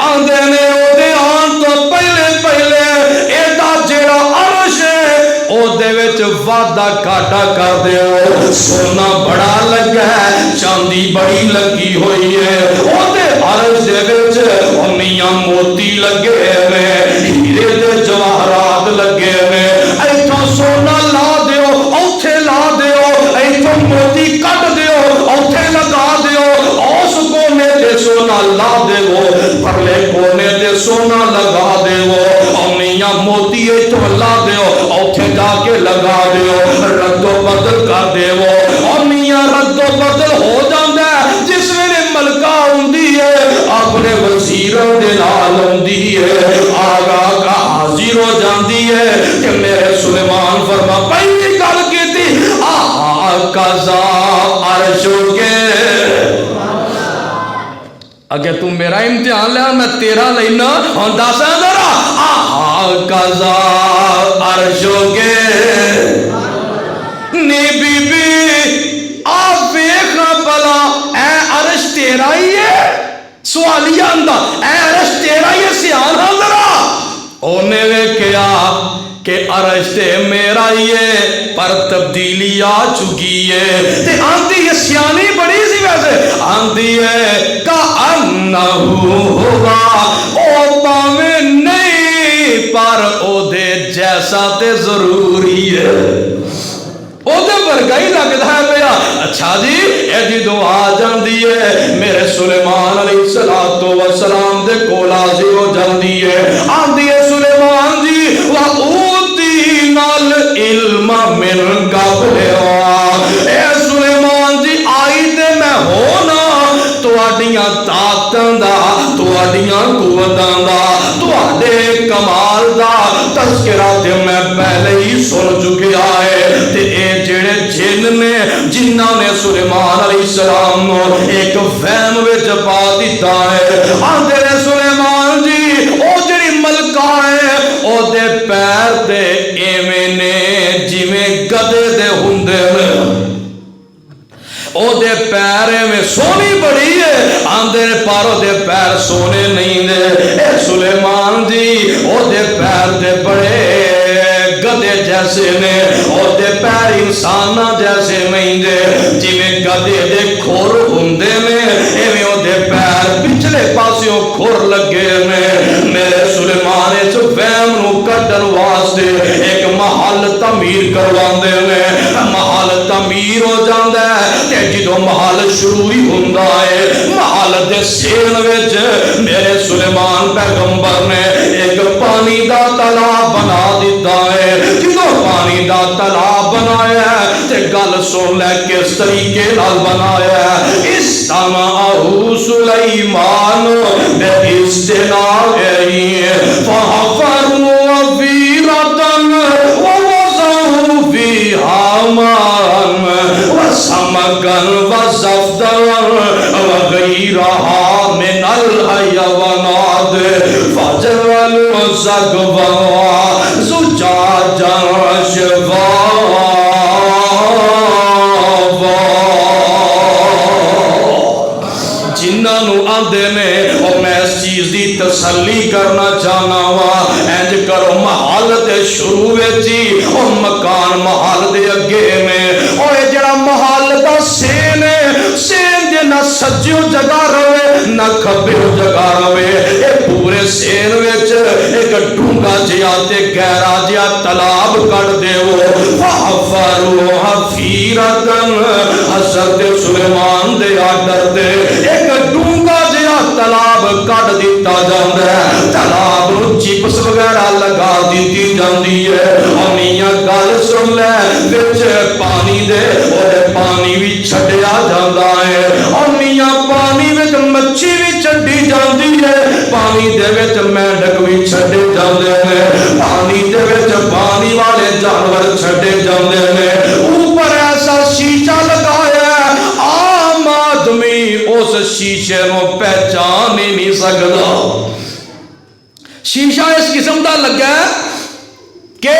آندے نے او دے آن تو پہلے ایڈا جیڑا عرش ہے او دے وچ وعدہ کاٹا کر دیو سونا بڑا لگا ہے چاندی بڑی لگی ہوئی ہے او دے عرش دے وچ میاں موتی لگے ہوئے ہیرے دے جواہرات لگے ہوئے ایتھوں سونا لا دیو اوتھے لا دیو ایتھوں موتی کٹ دیو اوتھے لگا دیو اس کونے تے سونا لا دیو پرلے کونے تے سونا لگا دیو میاں موتی ایتھوں لا دیو اوتھے جا کے لگا دیو رد و بدل کر دیو میاں رد و بدل ہو جاندا ہے جس ویلے ملکہ ہوندی ہے اپنے وزیروں دے نال ہوندی ہے آگا کا حاضر ہو جاندی ہے کہ میرے سلیمان فرما پہلی گل کیتی قضا عرش کے اگر تم میرا امتحان لیا میں تیرا لینا ہوں دس ہے ذرا قضا عرش کے نی بی بی آپ ویکھنا بلا اے عرش تیرا ہی ہے سوالیہ اندہ اے عرش تیرا ہی ہے سیان ذرا اونے ویکھیا کہ عرش تے میرا ہی ہے پر تبدیلی آ چکی ہے تے آندھی یہ سیانی بڑی سی ویسے آندھی ہے کَأَنَّهُ ہوگا او پاویں نہیں پر او دے جیسا تے ضروری ہے او دے ورگا ہی لگتا ہے پیا اچھا جی ایڈی دعا جاندی ہے میرے سلیمان علیہ السلام دے کول حاضر ہو جاندی ہے آندھی ہے سلیمان جی وَأُوتِينَا الْعِلْمَ مِنْ قَبْلِهَا اے ہو نا تواڈیاں طاقتاں دا تواڈیاں قوتاں دا تواڈے کمال دا تذکرہ تے میں پہلے ہی سن چکیا ہے تے اے جڑے جن نے جنہاں نے سلیمان علیہ السلام نو ایک فہم وچ پا دیتا ہے آندے نے سلیمان جی او جڑی ملکہ ہے او دے پیر تے ایویں نے جویں گدے دے ہوندے نے او دے پیر میں سونی بڑی ہے آندے پارو دے پیر سونے نہیں دے اے سلیمان جی او دے پیر دے بڑے گدے جیسے نے او دے پیر انسانہ جیسے نہیں دے جویں گدے دے کھور ہوندے نے ایویں او دے پیر پچھلے پاسیوں کھور لگے نے میرے سلیمان اس فہم نو کڈن واسطے ایک محل تعمیر کرواندے نے محل تعمیر ہو جاندا ہے جدو محل شروع ہی ہوندا ہے محل دے سین وچ میرے سلیمان پیغمبر نے ایک پانی دا تالاب بنا دیتا ہے جدو پانی دا تالاب بنایا ہے تے گل سن لے کس طریقے نال بنایا ہے استمعہ سلیمان باستناعہ فحفروا فیرتن ووضعوا فیہا ماءً وسمكا وزفدا وغيرها من الحيوانات فجعلوا سقفا زجاجا شفافا جنہاں نو آندے نے اور میں اس چیز دی تسلی کرنا چاہنا وا انج کرو محل دے شروع وچ ہی او مکان محل دے اگے میں او اے جڑا محل دا سین ہے سین دے نہ سجیو جگہ رہے نہ کھبیو جگہ رہے اے پورے سین وچ ایک ڈونگا جیا تے گہرا جیا تالاب کڈ دیو فحفروا حفیرتن حضرت سلیمان دے آرڈر تے ایک ڈونگا جیا تالاب کڈ دیتا جاندا ہے تالاب نو چپس وغیرہ لگا دیتی جاندی ہے اور میاں گل سن لے وچ پانی دے اور پانی بھی چھڈیا جاندا ہے اور میاں پانی وچ مچھی بھی چھڈی جاندی ہے پانی دے وچ مینڈک بھی چھڈے جاندے نے پانی دے وچ پانی والے جانور چھڈے جاندے نے اوپر ایسا شیشہ لگایا عام آدمی اس شیشے نو پہچان ہی نہیں سکدا شیشہ اس قسم دا لگا کہ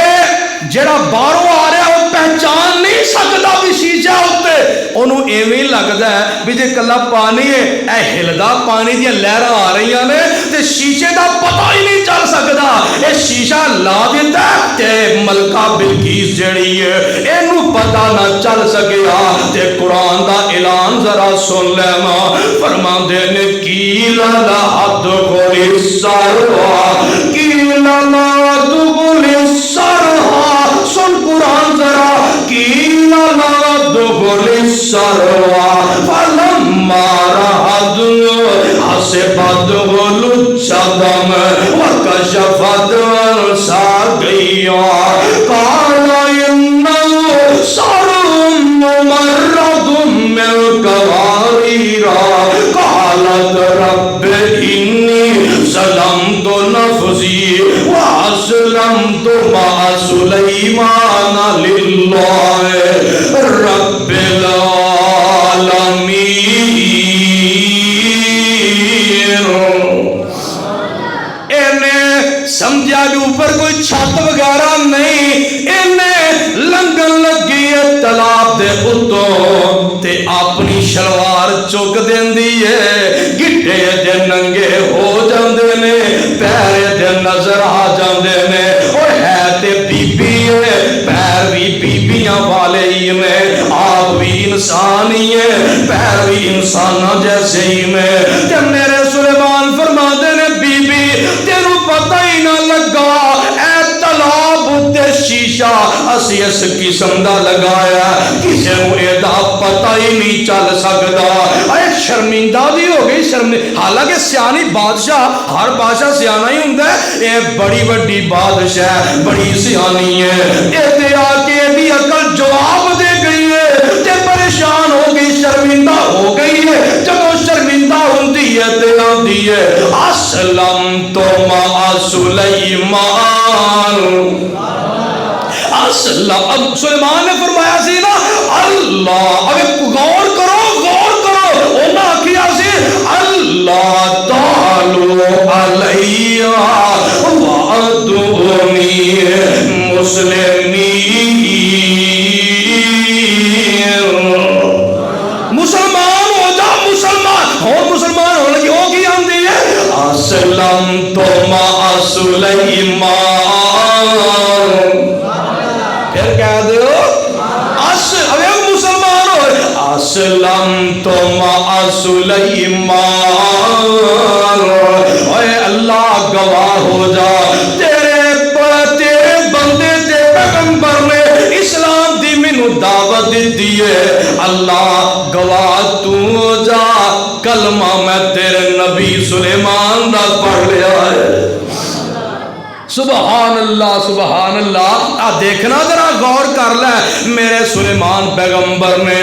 جڑا باہروں آ رہا وہ پہچان نہیں سکتا بھی شیشہ ہوتے انہوں ایویں لگتا ہے بھی جے کلا پانی ہے اے ہلدا پانی دیا لہراں آ رہی ہیں تے شیشے دا پتہ ہی نہیں چل سکتا اے شیشہ لا دیتا ہے تے ملکہ بلقیس جڑی ہے اینو پتہ نہ چل سکیا تے قرآن دا اعلان ذرا سن لینا فرماندے نے کیلا لا ادخل السروا کیلا لا ادخل السروا سن قرآن ذرا کیلا لا ادخل السروا فلما رأت حسبته لجة وكشفت عن ساقيها قال إنه سر ممرد من قوارير قالت رب إني ظلمت نفسي وأسلمت مع سليمان لله رب العالمين سمجھا کہ اوپر کوئی چھت وغیرہ نہیں انہیں لنگن لگی ہے تالاب دے اتوں تے اپنی شلوار چک دیندی ہے گٹے دے ننگے ہو جاندے نے پیر دے نظر آ جاندے نے اور ہے تے بی بی ہے پیر بھی بیبیاں والے ہی میں آپ بھی انسان ہی ہے پیر بھی انسانہ جیسے ہی میں تے میرے سلیمان فرما دے نے بی بی تینوں پتہ ہی نہ لگا اے تالاب تے شیشہ اسی اس قسم دا لگایا کسے نو اے دا پتہ ہی نہیں چل سکدا اے شرمندہ دی ہو گئی حالانکہ سیانی بادشاہ ہر بادشاہ سیانہ ہی ہوندا ہے اے بڑی بڑی بادشاہ بڑی سیانی ہے اے تے آ کے دی عقل جواب دے گئی ہے تے پریشان ہو گئی شرمندہ ہو گئی ہے اسلمت مع سلیمان، سلیمان نے فرمایا سی نا اللہ، اب غور کرو انہاں کیا سی اللہ تعالی علیہ وعدونی مسلمین، مسلمان ہو جا، مسلمان ہونے کی ہو کی آندی ہے اسلمت مع سلیمان، پھر کہہ دو مسلمان ہو اسلمت مع سلیمان، اے اللہ گواہ ہو جا تیرے بندے تے پیغمبر نے اسلام دی مینوں دعوت دیتی ہے، اللہ گواہ تو جا کلمہ میں تیرے نبی سلیمان دا پڑھ لیا ہے۔ سبحان اللہ سبحان اللہ۔ دیکھنا ذرا غور کر لے، میرے سلیمان پیغمبر نے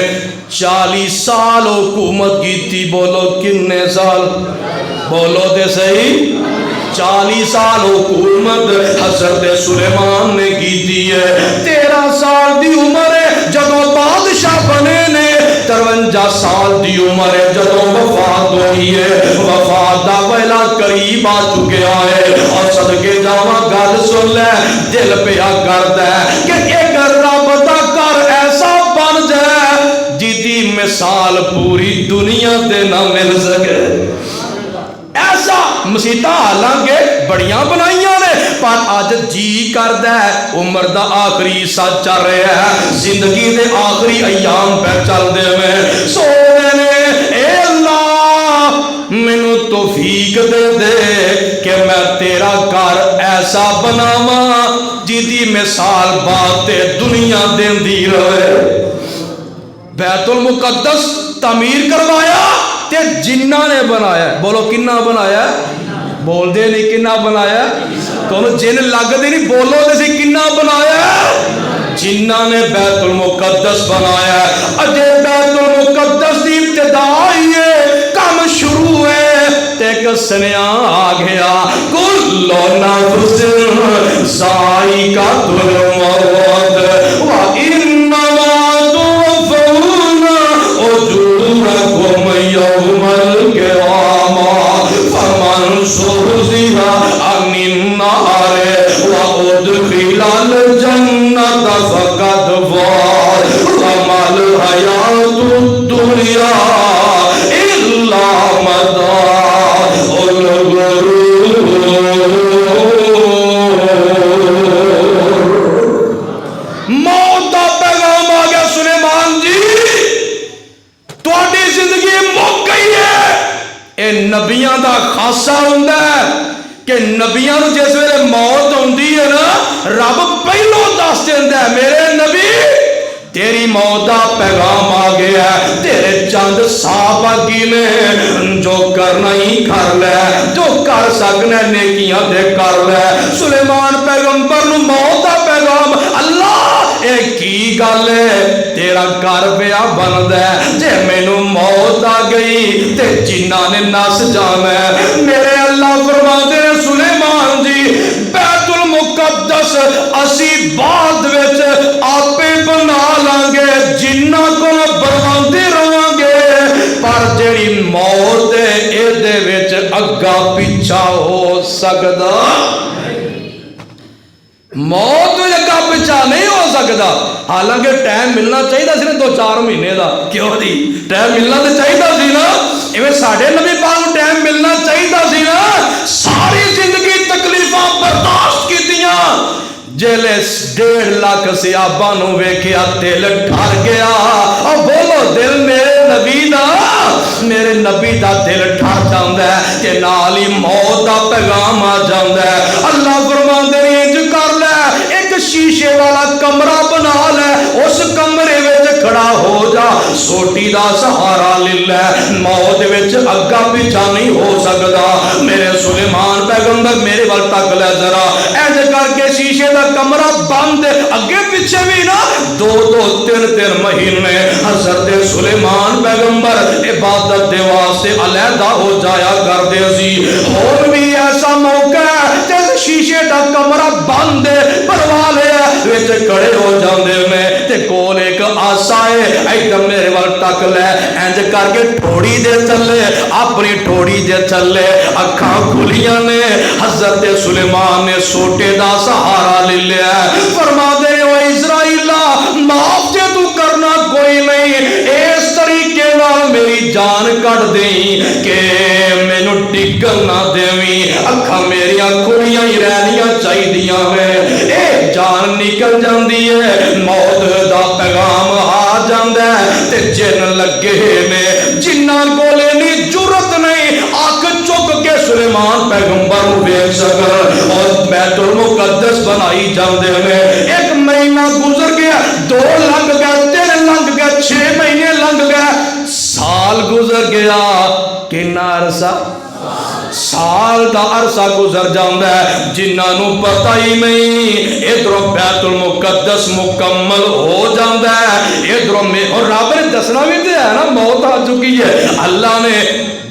40 سال حکومت کی تھی، بولو کتنے سال؟ بولو دے صحیح، 40 سال حکومت حضرت سلیمان نے کی تھی ہے۔ 13 سال دی عمر ہے جدوں بادشاہ بنے نے، 53 سال دی عمر ہے جدوں وفات ہوئی ہے، وفات دا ویلا قریب آ چکیا ہے، اور صدقے جاواں گل سن لے دل پیا کردا ہے کہ ایک رب دا گھر ایسا بن جائے جدی مثال پوری دنیا تے نہ مل سکے، ایسا مسیطہ حالانکہ بڑیاں بنائیاں نے، پر آج جی کردا ہے عمر دا آخری سال چل رہا ہے، زندگی دے آخری ایام پہ چل دے میں سونے نے اے اللہ مینوں توفیق دے دے کہ میں تیرا گھر ایسا بناواں جدی مثال بات دنیا دیندی رہے۔ بیت المقدس تعمیر کروایا تے جنہ نے بنایا، بولو کنہ بنایا؟ بول دے نہیں کنہ بنایا؟ تو جن لگ دے نہیں بولو دے سی کنہ بنایا؟ جنہ نے بیت المقدس بنایا۔ اجے بیت المقدس دی ابتدائی ہے، کام شروع ہے، ایک سنیا آ گیا کل نفس ذائقۃ الموت وانما توفون اجورکم یوم القیامہ فمن زحزح عن النار وادخل الجنۃ فقد فاز وما الحیاۃ الدنیا الا متاع الغرور۔ موت دا پیغام آ گیا سلیمان جی، تہاڈی زندگی مک گئی ہے۔ اے نبیاں دا خاصہ ہوندا ہے کہ نبیاں نوں جس ویلے موت ہوندی ہے نا، رب پہلو دس دیندا ہے میرے نبی تیری موت دا پیغام آ گیا ہے، تیرے چند سا باقی نے، جو کرنا ہی کر لے، جو کر سکنا نیکیاں دے کر لے۔ سلیمان پیغمبر نو موت دا پیغام، اللہ اے کی گل ہے تیرا گھر پیا بندا ہے، جے مینوں موت آ گئی تے جنہ نے نس جانا ہے۔ میرے اللہ فرماندے نے سلیمان جی بیت المقدس اسی بعد وچ آپے بنا لیں گے، جنہ کو بنواندے رہاں گے، پر جیڑی موت ہے اے دے وچ اگا پیچھا ہو سکدا، موت میں اگا پیچھا نہیں ہو سکتا۔ حالانکہ ٹائم ملنا چاہیے سی نا 2-4 مہینے دا، کیوں جی ٹائم ملنا تو چاہیے سی نا، ایویں ساڈے نبی پاک نوں ٹائم ملنا چاہیے سی نا۔ ساری زندگی تکلیفاں برداشت کیتیاں، جیلے 1.5 لاکھ صحابہ نوں ویکھیا دل ڈر گیا، اور بولو دل میرے نبی دا، میرے نبی دا دل ڈر جاندا ہے کہ نال ہی موت دا پیغام آ جاندا ہے۔ اللہ فرماندے نے انج کر لے، ایک شیشے والا کمرہ بنا لے، اس کمرے وچ کھڑا ہو جا، سوٹی دا سہارا لے لے، موت وچ اگا پیچھا نہیں ہو سکدا۔ میرے سلیمان پیغمبر میرے ول تک لے ذرا، ایسے کر کے شیشے دا کمرہ بند، اگے پیچھے بھی نا دو تین مہینے حضرت سلیمان پیغمبر عبادت دے واسطے علیحدہ ہو جایا کرتے سی۔ ہن بھی ایسا موقع ہے جس شیشے دا کمرہ بند پر والے وچ کھڑے ہو جاندے نے تے کول ایک آسا ہے، ایدم میرے ول تک لے، انج کر کے ٹھوڑی دے چلے، اپنی ٹھوڑی دے چلے، اکھاں کھلیاں نے، حضرت سلیمان نے سوٹے دا سہارا لے لیا، فرما دے او اسرائیل معاف جے تو کرنا کوئی نہیں، اس طریقے نال میری جان کٹ دیں کہ مینوں ڈگن نہ دیویں، اکھاں میریاں کھلیاں ہی رہنیاں چاہیدیاں ہیں۔ اے جان نکل جاندی ہے، موت دا پیغام آ جاندا ہے تے جن لگے نے جنہاں کولے نہیں جرت نہیں اکھ چک کے سلیمان پیغمبر نوں ویکھ سکن اور بیت المقدس بنائی جاندے نے۔ ایک مہینہ گزر گیا، 2 لنگ گئے، 3 لنگ گئے، 6 مہینے لنگ گئے، سال گزر گیا، کنا عرصہ؟ سال دا عرصہ گزر جاندہ ہے، جنہاں نوں پتہ ہی نہیں ادھروں بیت المقدس مکمل ہو جاندہ ہے، ادھروں میں اور رب نے دسنا بھی تے ہے نا موت آ چکی ہے۔ اللہ نے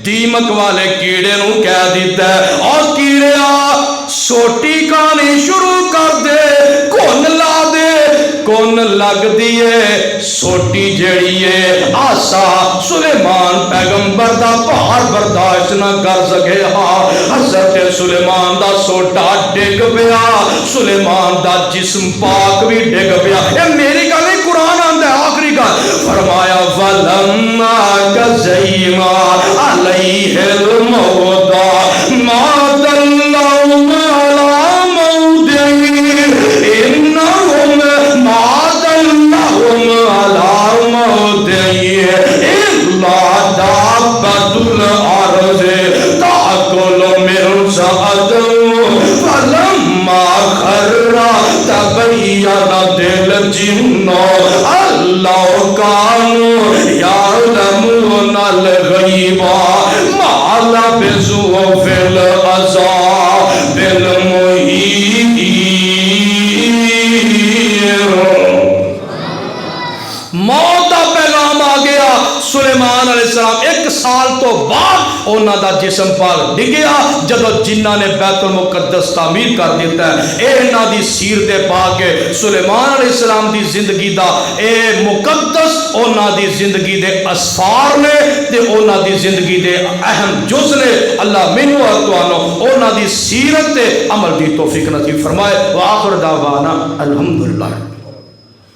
دیمک والے کیڑے نوں کہہ دیتا ہے اور کیڑیا سوٹی کہانی شروع کر دے، کون لا دے، کون لگ دیئے، سوٹی جیڑی ہے آسا سلیمان پیغمبر دا بھار برداشت نہ کر سکے ہاں، حضرت سلیمان دا سوٹا ڈگ پیا، سلیمان دا جسم پاک بھی ڈگ پیا۔ اے میری گل نہیں، قرآن آندا ہے، آخری گل فرمایا وَلَمَّا كَزَيْمَا عَلَيْهِ الْمَوْتَ مَاتَ اللَّهُ عَلَى مَوْتِهِ إِنَّهُمْ مَاتَ اللَّهُ عَلَى مَوْتِهِ إِلَّا دَابَّةُ الْأَرْضِ تَأْكُلُ مِنْ سَأَتِهِ فَلَمَّا خَرَّ تَبَيَّنَتِ الْجِنُّ أَن لَّوْ كَانُوا يَعْلَمُونَ الْغَيْبَ مَا لَبِثُوا فِي الْعَذَابِ الْمُهِينِ۔ موت دا پیغام آ گیا، سلیمان علیہ السلام 1 سال تو بعد انہاں دا جسم پاک ڈگیا جدو جنہاں نے بیت المقدس تعمیر کر دیتا ہے۔ اے انہاں دی سیرت پاک ہے، سلیمان علیہ السلام دی زندگی دا اے مقدس انہاں دی زندگی دے اسفار نے تے انہاں دی زندگی دے اہم جز نے۔ اللہ مینوں اور تانوں انہاں دی سیرت تے عمل دی توفیق نصیب فرمائے۔ وآخر دعوانا الحمدللہ۔